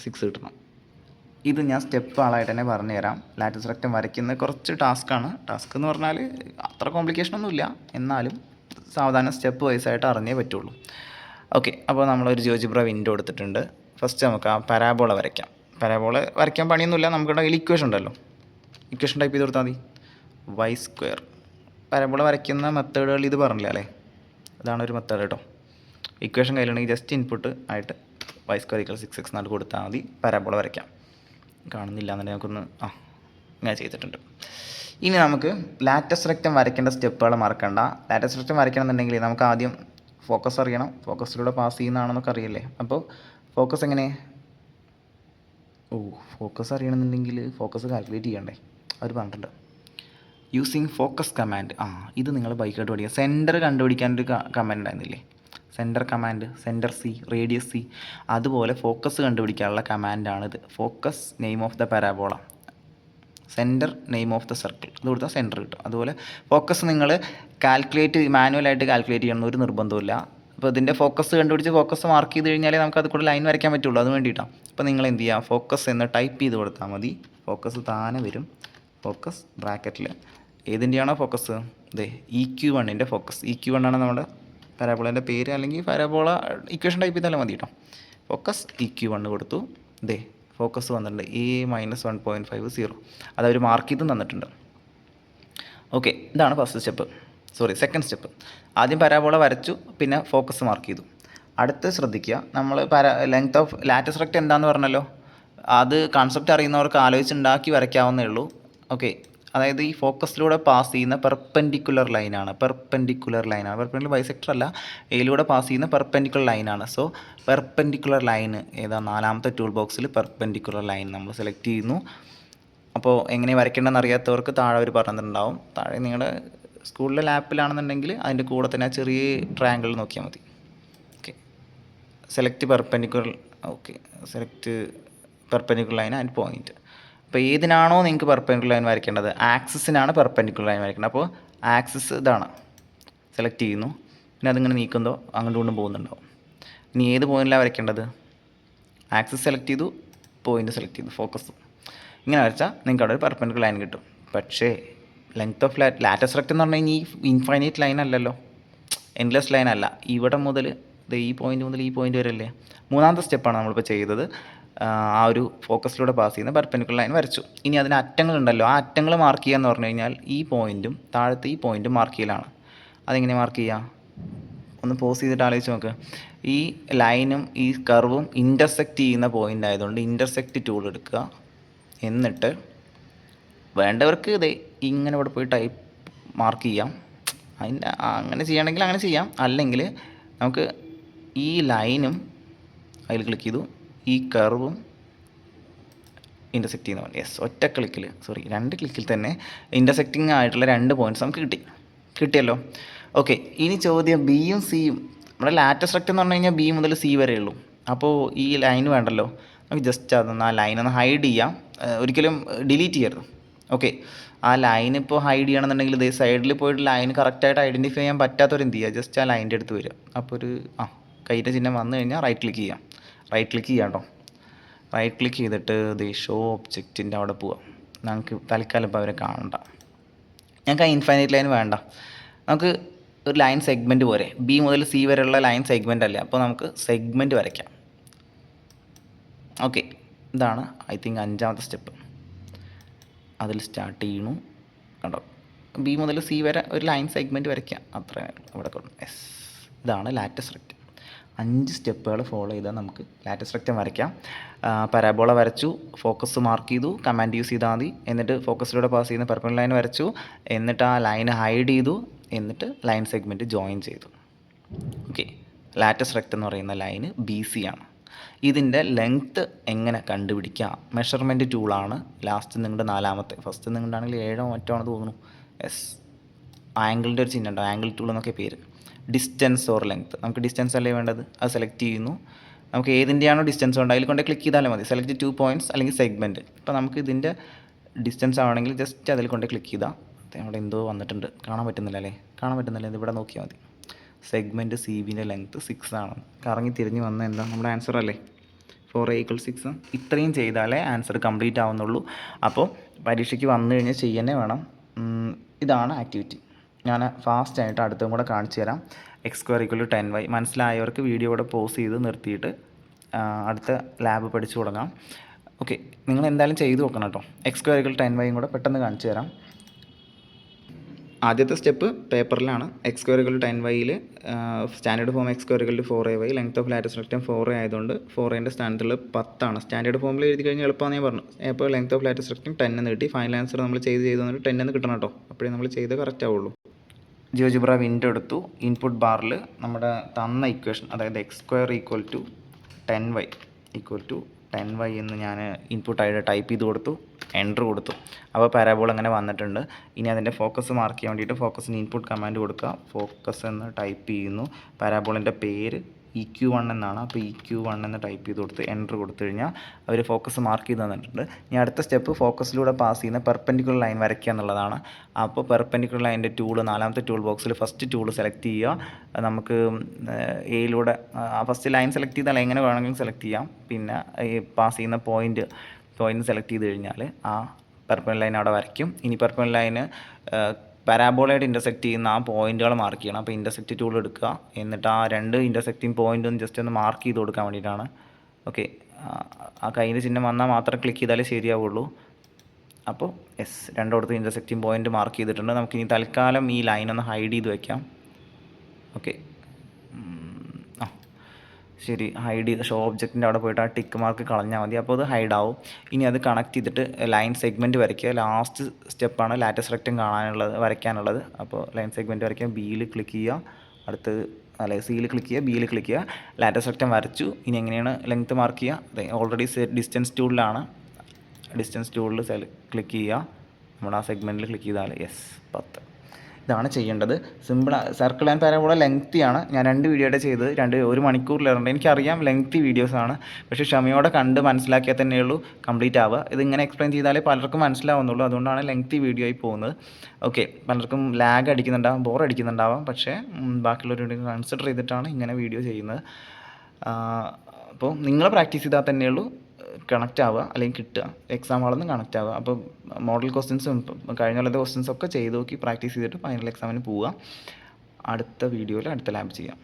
6 കിട്ടണം. ഇത് ഞാൻ സ്റ്റെപ്പ് ആളായിട്ട് തന്നെ പറഞ്ഞു തരാം. ലാറ്റസ് റെക്റ്റം വരയ്ക്കുന്നത് കുറച്ച് ടാസ്ക്കാണ്. ടാസ്ക് എന്ന് പറഞ്ഞാൽ അത്ര കോംപ്ലിക്കേഷനൊന്നുമില്ല, എന്നാലും സാവധാനം സ്റ്റെപ്പ് വൈസായിട്ട് അറിഞ്ഞേ പറ്റുള്ളൂ. ഓക്കെ, അപ്പോൾ നമ്മളൊരു ജിയോജിബ്ര വിൻഡോ എടുത്തിട്ടുണ്ട്. ഫസ്റ്റ് നമുക്ക് ആ പരാബോള വരയ്ക്കാം. പരാബോള വരയ്ക്കാൻ പണിയൊന്നുമില്ല, നമുക്കിവിടെ കയ്യിൽ ഇക്വേഷൻ ഉണ്ടല്ലോ, ഇക്വേഷൻ ടൈപ്പ് ചെയ്ത് കൊടുത്താൽ മതി. y². പരാബോള വരയ്ക്കുന്ന മെത്തേഡുകൾ ഇത് പറഞ്ഞില്ല അല്ലേ, ഇതാണ് ഒരു മെത്തേഡ് കേട്ടോ. ഇക്വേഷൻ കയ്യിലുണ്ടെങ്കിൽ ജസ്റ്റ് ഇൻപുട്ട് ആയിട്ട് y² = 6x എന്നാണ് കൊടുത്താൽ മതി. പരാബോള വരയ്ക്കാം. കാണുന്നില്ല എന്നുണ്ടെങ്കിൽ നമുക്കൊന്ന് ഇങ്ങനെ ചെയ്തിട്ടുണ്ട്. ഇനി നമുക്ക് ലാറ്റസ് റെക്റ്റം വരയ്ക്കേണ്ട സ്റ്റെപ്പുകൾ മറക്കണ്ട. ലാറ്റസ് റെക്റ്റം വരയ്ക്കണമെന്നുണ്ടെങ്കിൽ നമുക്ക് ആദ്യം ഫോക്കസ് അറിയണം. ഫോക്കസിലൂടെ പാസ് ചെയ്യുന്നതാണെന്നൊക്കെ അറിയില്ലേ. അപ്പോൾ ഫോക്കസ് എങ്ങനെ, ഫോക്കസ് അറിയണമെന്നുണ്ടെങ്കിൽ ഫോക്കസ് കാൽക്കുലേറ്റ് ചെയ്യണ്ടേ, അവർ പറഞ്ഞിട്ടുണ്ട്. യൂസിങ് ഫോക്കസ് കമാൻഡ്, ഇത് നിങ്ങൾ ബൈക്കായിട്ട് പഠിക്കുക. സെൻറ്റർ കണ്ടുപിടിക്കാനൊരു കമാൻഡ് ഉണ്ടായിരുന്നില്ലേ, centre command, centre C, radius C. അതുപോലെ ഫോക്കസ് കണ്ടുപിടിക്കാനുള്ള കമാൻഡാണിത്. Focus name of the parabola, centre name of the circle, ഇത് കൊടുത്താൽ സെൻറ്റർ കിട്ടും. അതുപോലെ ഫോക്കസ് നിങ്ങൾ മാനുവലായിട്ട് കാൽക്കുലേറ്റ് ചെയ്യണമെന്ന് ഒരു നിർബന്ധമില്ല. അപ്പോൾ ഇതിൻ്റെ ഫോക്കസ് കണ്ടുപിടിച്ച് ഫോക്കസ് മാർക്ക് ചെയ്ത് കഴിഞ്ഞാലേ നമുക്ക് അത് കൂടെ ലൈൻ വരയ്ക്കാൻ പറ്റുള്ളൂ. അത് വേണ്ടിയിട്ടാണ്. അപ്പോൾ നിങ്ങൾ എന്ത് ചെയ്യുക, ഫോക്കസ് എന്ന് ടൈപ്പ് ചെയ്ത് കൊടുത്താൽ മതി. ഫോക്കസ് താനെ വരും. ഫോക്കസ് ബ്രാക്കറ്റിൽ ഏതിൻ്റെയാണോ ഫോക്കസ്, EQ1 ഫോക്കസ്. EQ1 ആണ് നമ്മുടെ പാരാബോളേൻ്റെ പേര്, അല്ലെങ്കിൽ പാരാബോള ഇക്വേഷൻ ടൈപ്പ് ചെയ്താലും മതി കേട്ടോ. ഫോക്കസ് EQ1 കൊടുത്തു. ഫോക്കസ് വന്നിട്ടുണ്ട് A-1.50, അത് അവർ മാർക്ക് ചെയ്തും തന്നിട്ടുണ്ട്. ഓക്കെ, ഇതാണ് സെക്കൻഡ് സ്റ്റെപ്പ്. ആദ്യം പാരാബോള വരച്ചു, പിന്നെ ഫോക്കസ് മാർക്ക് ചെയ്തു. അടുത്ത് ശ്രദ്ധിക്കുക, നമ്മൾ ലെങ്ത് ഓഫ് ലാറ്റസ് റെക്റ്റം എന്താണെന്ന് പറഞ്ഞല്ലോ, അത് കോൺസെപ്റ്റ് അറിയുന്നവർക്ക് ആലോചിച്ചുണ്ടാക്കി വരയ്ക്കാവുന്നേ ഉള്ളൂ. ഓക്കെ, അതായത് ഈ ഫോക്കസിലൂടെ പാസ് ചെയ്യുന്ന പെർപെൻഡിക്കുലർ ലൈനാണ്. പെർപെൻഡിക്കുലർ ബൈസെക്ടർ അല്ല, എയിലൂടെ പാസ് ചെയ്യുന്ന പെർപെൻഡിക്കുലർ ലൈനാണ്. സോ പെർപെൻഡിക്കുലർ ലൈൻ ഏതാ, 4ാമത്തെ ടൂൾ ബോക്സിൽ പെർപെൻഡിക്കുലർ ലൈൻ നമ്മൾ സെലക്ട് ചെയ്യുന്നു. അപ്പോൾ എങ്ങനെ വരയ്ക്കേണ്ടതെന്ന് അറിയാത്തവർക്ക് താഴെ അവർ പറഞ്ഞിട്ടുണ്ടാവും. താഴെ നിങ്ങളുടെ സ്കൂളിലെ ലാപ്പിലാണെന്നുണ്ടെങ്കിൽ അതിൻ്റെ കൂടെ തന്നെ ചെറിയ ട്രയാങ്കിൾ നോക്കിയാൽ മതി. Okay, select perpendicular. Select perpendicular line and point. അപ്പോൾ ഏതിനാണോ നിങ്ങൾക്ക് പെർപെൻഡിക്കുലർ ലൈൻ വരയ്ക്കേണ്ടത്, ആക്സിസിനാണ് പെർപെൻഡിക്കുലർ ലൈൻ വരയ്ക്കേണ്ടത്. അപ്പോൾ ആക്സിസ് ഇതാണ്, സെലക്ട് ചെയ്യുന്നു. പിന്നെ അതിങ്ങനെ നീക്കുമ്പോൾ അങ്ങോട്ടും ഇങ്ങോട്ടും പോകുന്നുണ്ടാവും. ഇനി ഏത് പോയിൻറ്റിലാണ് വരയ്ക്കേണ്ടത്, ആക്സിസ് സെലക്ട് ചെയ്തു, പോയിൻറ്റ് സെലക്ട് ചെയ്തു, ഫോക്കസ്. ഇങ്ങനെ വരച്ചാൽ നിങ്ങൾക്ക് അവിടെ ഒരു പെർപെൻഡിക്കുലർ ലൈൻ കിട്ടും. പക്ഷേ ലെങ്ത് ഓഫ് ലാറ്റസ് റെക്റ്റം എന്ന് പറഞ്ഞു കഴിഞ്ഞാൽ ഈ ഇൻഫൈനൈറ്റ് ലൈൻ അല്ലല്ലോ, എൻഡ്ലെസ് ലൈൻ അല്ല. ഇവിടെ മുതൽ ഈ പോയിൻറ്റ് മുതൽ ഈ പോയിൻറ്റ് വരെ അല്ലേ. 3ാമത്തെ സ്റ്റെപ്പാണ് നമ്മളിപ്പോൾ ചെയ്തത്. ആ ഒരു ഫോക്കസിലൂടെ പാസ് ചെയ്യുന്ന പെർപെൻഡിക്കുലർ ലൈൻ വരച്ചു. ഇനി അതിന് അറ്റങ്ങളുണ്ടല്ലോ, ആ അറ്റങ്ങൾ മാർക്ക് ചെയ്യുക എന്ന് പറഞ്ഞു കഴിഞ്ഞാൽ ഈ പോയിൻറ്റും താഴത്തെ ഈ പോയിൻറ്റും മാർക്ക് ചെയ്യലാണ്. അതെങ്ങനെ മാർക്ക് ചെയ്യുക, ഒന്ന് പോസ് ചെയ്തിട്ട് ആലോചിച്ച് നോക്ക്. ഈ ലൈനും ഈ കർവും ഇൻ്റർസെക്റ്റ് ചെയ്യുന്ന പോയിൻ്റ് ആയതുകൊണ്ട് ഇൻ്റർസെക്റ്റ് ടൂൾ എടുക്കുക. എന്നിട്ട് വേണ്ടവർക്ക് ഇങ്ങനെ ഇവിടെ പോയി ടൈപ്പ് മാർക്ക് ചെയ്യാം. അങ്ങനെ ചെയ്യണമെങ്കിൽ അങ്ങനെ ചെയ്യാം. അല്ലെങ്കിൽ നമുക്ക് ഈ ലൈനും അതിൽ ക്ലിക്ക് ചെയ്തു, ഈ കർവും ഇൻ്റർസെക്റ്റ് ചെയ്യുന്ന പോലെ, ഒറ്റ ക്ലിക്കിൽ 2 ക്ലിക്കിൽ തന്നെ ഇൻ്റർസെക്റ്റിംഗ് ആയിട്ടുള്ള 2 പോയിൻറ്റ്സ് നമുക്ക് കിട്ടിയല്ലോ. ഓക്കെ, ഇനി ചോദ്യം ബിയും സിയും. നമ്മുടെ ലാറ്റസ് റെക്റ്റം എന്ന് പറഞ്ഞു കഴിഞ്ഞാൽ ബി മുതൽ സി വരെ ഉള്ളൂ. അപ്പോൾ ഈ ലൈൻ വേണ്ടല്ലോ, നമുക്ക് ജസ്റ്റ് അതൊന്ന് ആ ലൈനൊന്ന് ഹൈഡ് ചെയ്യാം. ഒരിക്കലും ഡിലീറ്റ് ചെയ്യരുത്. ഓക്കെ, ആ ലൈൻ ഇപ്പോൾ ഹൈഡ് ചെയ്യണമെന്നുണ്ടെങ്കിൽ സൈഡിൽ പോയിട്ട് ലൈൻ കറക്റ്റായിട്ട് ഐഡൻറ്റിഫൈ ചെയ്യാൻ പറ്റാത്തവർ എന്ത് ചെയ്യുക, ജസ്റ്റ് ആ ലൈൻ്റെ അടുത്ത് വരിക. അപ്പോൾ ഒരു കൈയുടെ ചിഹ്നം വന്നു കഴിഞ്ഞാൽ റൈറ്റ് ക്ലിക്ക് ചെയ്യാം കേട്ടോ. റൈറ്റ് ക്ലിക്ക് ചെയ്തിട്ട് ഷോ ഒബ്ജക്റ്റിൻ്റെ അവിടെ പോവാം. നമുക്ക് തൽക്കാലം ഇപ്പോൾ അവരെ കാണണ്ട. ഞങ്ങൾക്ക് ആ ഇൻഫൈനൈറ്റ് ലൈൻ വേണ്ട, നമുക്ക് ഒരു ലൈൻ സെഗ്മെൻറ്റ് പോരെ. ബി മുതൽ സി വരെയുള്ള ലൈൻ സെഗ്മെൻ്റ് അല്ലേ, അപ്പോൾ നമുക്ക് സെഗ്മെൻറ്റ് വരയ്ക്കാം. ഓക്കെ, ഇതാണ് ഐ തിങ്ക് 5ാമത്തെ സ്റ്റെപ്പ്. അതിൽ സ്റ്റാർട്ട് ചെയ്യണു കണ്ടോ, ബി മുതൽ സി വരെ ഒരു ലൈൻ സെഗ്മെൻറ്റ് വരയ്ക്കാം. അത്രയും ഇവിടെ കൊണ്ട് ഇതാണ് ലാറ്റസ് റെക്റ്റം. 5 സ്റ്റെപ്പുകൾ ഫോളോ ചെയ്താൽ നമുക്ക് ലാറ്റസ് റെക്റ്റം വരയ്ക്കാം. പരാബോള വരച്ചു, ഫോക്കസ് മാർക്ക് ചെയ്തു, കമാൻഡ് യൂസ് ചെയ്താൽ മതി. എന്നിട്ട് ഫോക്കസിലൂടെ പാസ് ചെയ്യുന്ന പെർപെൻഡിക്കുലർ ലൈൻ വരച്ചു, എന്നിട്ട് ആ ലൈൻ ഹൈഡ് ചെയ്തു, എന്നിട്ട് ലൈൻ സെഗ്മെൻറ്റ് ജോയിൻ ചെയ്തു. ഓക്കെ, ലാറ്റസ് റെക്റ്റം എന്ന് പറയുന്ന ലൈന് BC ആണ്. ഇതിൻ്റെ ലെങ്ത്ത് എങ്ങനെ കണ്ടുപിടിക്കാം, മെഷർമെൻറ്റ് ടൂളാണ് ലാസ്റ്റ് നിങ്ങളുടെ 4ാമത്തെ. ഫസ്റ്റ് നിങ്ങളുടെയാണെങ്കിൽ 7ഓ മറ്റോ ആണെന്ന് തോന്നുന്നു. ആംഗിളിൻ്റെ ഒരു ചിഹ്നം ഉണ്ടോ, ആംഗിൾ ടൂൾ എന്നൊക്കെ പേര്. ഡിസ്റ്റൻസ് ഓർ ലെങ്ത്ത്, നമുക്ക് ഡിസ്റ്റൻസ് അല്ലേ വേണ്ടത്, അത് സെലക്ട് ചെയ്യുന്നു. നമുക്ക് ഏതിൻ്റെയാണോ ഡിസ്റ്റൻസ് ഉണ്ട് അതിൽ കൊണ്ട് ക്ലിക്ക് ചെയ്താലും മതി. സെലക്ട് 2 പോയിൻറ്റ്സ് അല്ലെങ്കിൽ സെഗ്മെൻറ്റ്. ഇപ്പോൾ നമുക്ക് ഇതിൻ്റെ ഡിസ്റ്റൻസ് ആവണമെങ്കിൽ ജസ്റ്റ് അതിൽ കൊണ്ട് ക്ലിക്ക് ചെയ്താൽ അവിടെ എന്തോ വന്നിട്ടുണ്ട്, കാണാൻ പറ്റുന്നില്ല. ഇത് ഇവിടെ നോക്കിയാൽ മതി. സെഗ്മെൻറ്റ് CBൻ്റെ ലെങ്ത്ത് 6 ആണ്. കറങ്ങി തിരിഞ്ഞ് വന്ന എന്താ നമ്മുടെ ആൻസർ അല്ലേ, 4A = 6. ഇത്രയും ചെയ്താലേ ആൻസർ കംപ്ലീറ്റ് ആവുന്നുള്ളൂ. അപ്പോൾ പരീക്ഷയ്ക്ക് വന്നു കഴിഞ്ഞാൽ ചെയ്യണേ വേണം. ഇതാണ് ആക്ടിവിറ്റി. ഞാൻ ഫാസ്റ്റായിട്ട് അടുത്തും കൂടെ കാണിച്ചു തരാം. x² = 10y. മനസ്സിലായവർക്ക് വീഡിയോ ഇവിടെ പോസ് ചെയ്ത് നിർത്തിയിട്ട് അടുത്ത ലാബ് പഠിച്ചു തുടങ്ങാം. ഓക്കെ, നിങ്ങൾ എന്തായാലും ചെയ്ത് നോക്കണം കേട്ടോ. x² = 10y കൂടെ പെട്ടെന്ന് കാണിച്ചു തരാം. ആദ്യത്തെ സ്റ്റെപ്പ് പേപ്പറിലാണ്. X square equal to 10y standard form x square equal to 4ay, length of latus rectum 4a ആയതുകൊണ്ട് 4aൻ്റെ സ്ഥാനത്തുള്ള 10 ആണ്. സ്റ്റാൻഡേർഡ് ഫോമിൽ എഴുതി കഴിഞ്ഞാൽ എളുപ്പമാണെന്ന് ഞാൻ പറഞ്ഞു. അപ്പോൾ ലെങ്ത് ഓഫ് ലാറ്റസ് റെക്റ്റം 10 എന്ന് കിട്ടി. ഫൈനൽ ആൻസർ നമ്മൾ ചെയ്ത് വന്നിട്ട് 10 എന്ന് കിട്ടണം കേട്ടോ. അപ്പോഴേ നമ്മൾ ചെയ്ത് കറക്റ്റ് ആവുള്ളൂ. ജിയോജിബ്ര വിൻഡോ എടുത്തു. ഇൻപുട്ട് ബാറിൽ നമ്മുടെ തന്ന ഇക്വേഷൻ, അതായത് x square equal to 10y equal to 10y എന്ന് ഞാൻ ഇൻപുട്ടായിട്ട് ടൈപ്പ് ചെയ്ത് കൊടുത്തു, എൻ്റർ കൊടുത്തു. അപ്പോൾ പാരാബോൾ അങ്ങനെ വന്നിട്ടുണ്ട്. ഇനി അതിൻ്റെ ഫോക്കസ് മാർക്ക് ചെയ്യാൻ വേണ്ടിയിട്ട് ഫോക്കസിന് ഇൻപുട്ട് കമാൻഡ് കൊടുക്കുക. ഫോക്കസ് എന്ന് ടൈപ്പ് ചെയ്യുന്നു. പാരാബോളിൻ്റെ പേര് EQ1 എന്നാണ്. അപ്പോൾ EQ1 എന്ന് ടൈപ്പ് ചെയ്ത് കൊടുത്ത് എൻ്റർ കൊടുത്തു കഴിഞ്ഞാൽ അവർ ഫോക്കസ് മാർക്ക് ചെയ്ത് തന്നിട്ടുണ്ട്. ഇനി അടുത്ത സ്റ്റെപ്പ് ഫോക്കസിലൂടെ പാസ് ചെയ്യുന്ന പെർപെൻഡിക്കുലർ ലൈൻ വരയ്ക്കുക എന്നുള്ളതാണ്. അപ്പോൾ പെർപെൻഡിക്കുലർ ലൈൻ്റെ ടൂള് 4ാമത്തെ ടൂൾ ബോക്സിൽ ഫസ്റ്റ് ടൂൾ സെലക്ട് ചെയ്യുക. നമുക്ക് എയിലൂടെ ഫസ്റ്റ് ലൈൻ സെലക്ട് ചെയ്താൽ എങ്ങനെ വേണമെങ്കിലും സെലക്ട് ചെയ്യാം. പിന്നെ ഈ പാസ് ചെയ്യുന്ന പോയിൻ്റ് സെലക്ട് ചെയ്ത് കഴിഞ്ഞാൽ ആ പെർപെൻഡിക്കുലർ ലൈൻ അവിടെ വരയ്ക്കും. ഇനി പെർപെൻഡിക്കുലർ ലൈന് പാരാബോളായിട്ട് ഇൻ്റർസെക്റ്റ് ചെയ്യുന്ന ആ പോയിൻറ്റുകൾ മാർക്ക് ചെയ്യണം. അപ്പോൾ ഇൻ്റർസെക്റ്റ് ടൂൾ എടുക്കുക. എന്നിട്ട് ആ 2 ഇൻ്റർസെക്റ്റിംഗ് പോയിൻ്റും ജസ്റ്റ് ഒന്ന് മാർക്ക് ചെയ്ത് കൊടുക്കാൻ വേണ്ടിയിട്ടാണ്. ഓക്കെ, ആ കയ്യിൻ്റെ ചിഹ്നം വന്നാൽ മാത്രം ക്ലിക്ക് ചെയ്താലേ ശരിയാവുള്ളൂ. അപ്പോൾ രണ്ടിടത്തും ഇൻ്റർസെക്റ്റിംഗ് പോയിൻ്റ് മാർക്ക് ചെയ്തിട്ടുണ്ട്. നമുക്കിനി തൽക്കാലം ഈ ലൈൻ ഒന്ന് ഹൈഡ് ചെയ്ത് വയ്ക്കാം. ഓക്കെ, ശരി, ഹൈഡ് ചെയ്ത് ഷോ ഒബ്ജക്റ്റിൻ്റെ അവിടെ പോയിട്ട് ആ ടിക്ക് മാർക്ക് കളഞ്ഞാൽ മതി. അപ്പോൾ അത് ഹൈഡ് ആവും. ഇനി അത് കണക്ട് ചെയ്തിട്ട് ലൈൻ സെഗ്മെൻറ്റ് വരയ്ക്കുക. ലാസ്റ്റ് സ്റ്റെപ്പാണ് ലാറ്റസ് റെക്റ്റം വരയ്ക്കാനുള്ളത്. അപ്പോൾ ലൈൻ സെഗ്മെൻറ്റ് വരയ്ക്കാൻ ബിയിൽ ക്ലിക്ക് ചെയ്യുക. സിയിൽ ക്ലിക്ക് ചെയ്യുക, ബിയിൽ ക്ലിക്ക് ചെയ്യുക. ലാറ്റസ് റെക്റ്റം വരച്ചു. ഇനി എങ്ങനെയാണ് ലെങ്ത്ത് മാർക്ക് ചെയ്യുക? അതെ, ഓൾറെഡി ഡിസ്റ്റൻസ് ടൂളിലാണ്. ഡിസ്റ്റൻസ് ടൂളിൽ ക്ലിക്ക് ചെയ്യുക. നമ്മൾ ആ സെഗ്മെൻറ്റിൽ ക്ലിക്ക് ചെയ്താൽ 10. ഇതാണ് ചെയ്യേണ്ടത്. സിമ്പിൾ. സർക്കിൾ ആൻഡ് പാരാബോള ലെങ്തിയാണ്. ഞാൻ 2 വീഡിയോ ആയിട്ട് ചെയ്തത്, 1 മണിക്കൂറിലേറുണ്ട്. എനിക്കറിയാം ലെങ്തി വീഡിയോസാണ്, പക്ഷേ ക്ഷമയോടെ കണ്ട് മനസ്സിലാക്കിയാൽ തന്നെയുള്ളൂ കംപ്ലീറ്റ് ആവുക. ഇതിങ്ങനെ എക്സ്പ്ലെയിൻ ചെയ്താലേ പലർക്കും മനസ്സിലാവുന്നുള്ളൂ. അതുകൊണ്ടാണ് ലെങ്തി വീഡിയോ ആയി പോകുന്നത്. ഓക്കെ, പലർക്കും ലാഗ് അടിക്കുന്നുണ്ടാവും, ബോർ അടിക്കുന്നുണ്ടാവാം. പക്ഷേ ബാക്കിയുള്ളവരുടെ കൺസിഡർ ചെയ്തിട്ടാണ് ഇങ്ങനെ വീഡിയോ ചെയ്യുന്നത്. അപ്പോൾ നിങ്ങൾ പ്രാക്ടീസ് ചെയ്താൽ തന്നെയുള്ളൂ കണക്റ്റ് ആവുക, അല്ലെങ്കിൽ കിട്ടുക, എക്സാം ഹാളിൽ നിന്ന് കണക്റ്റ് ആവുക. അപ്പോൾ മോഡൽ ക്വസ്റ്റ്യൻസും കഴിഞ്ഞ കൊല്ലത്തെ ക്വസ്റ്റ്യൻസൊക്കെ ചെയ്ത് നോക്കി പ്രാക്ടീസ് ചെയ്തിട്ട് ഫൈനൽ എക്സാമിന് പോവുക. അടുത്ത വീഡിയോയിൽ അടുത്ത ലാബ് ചെയ്യാം.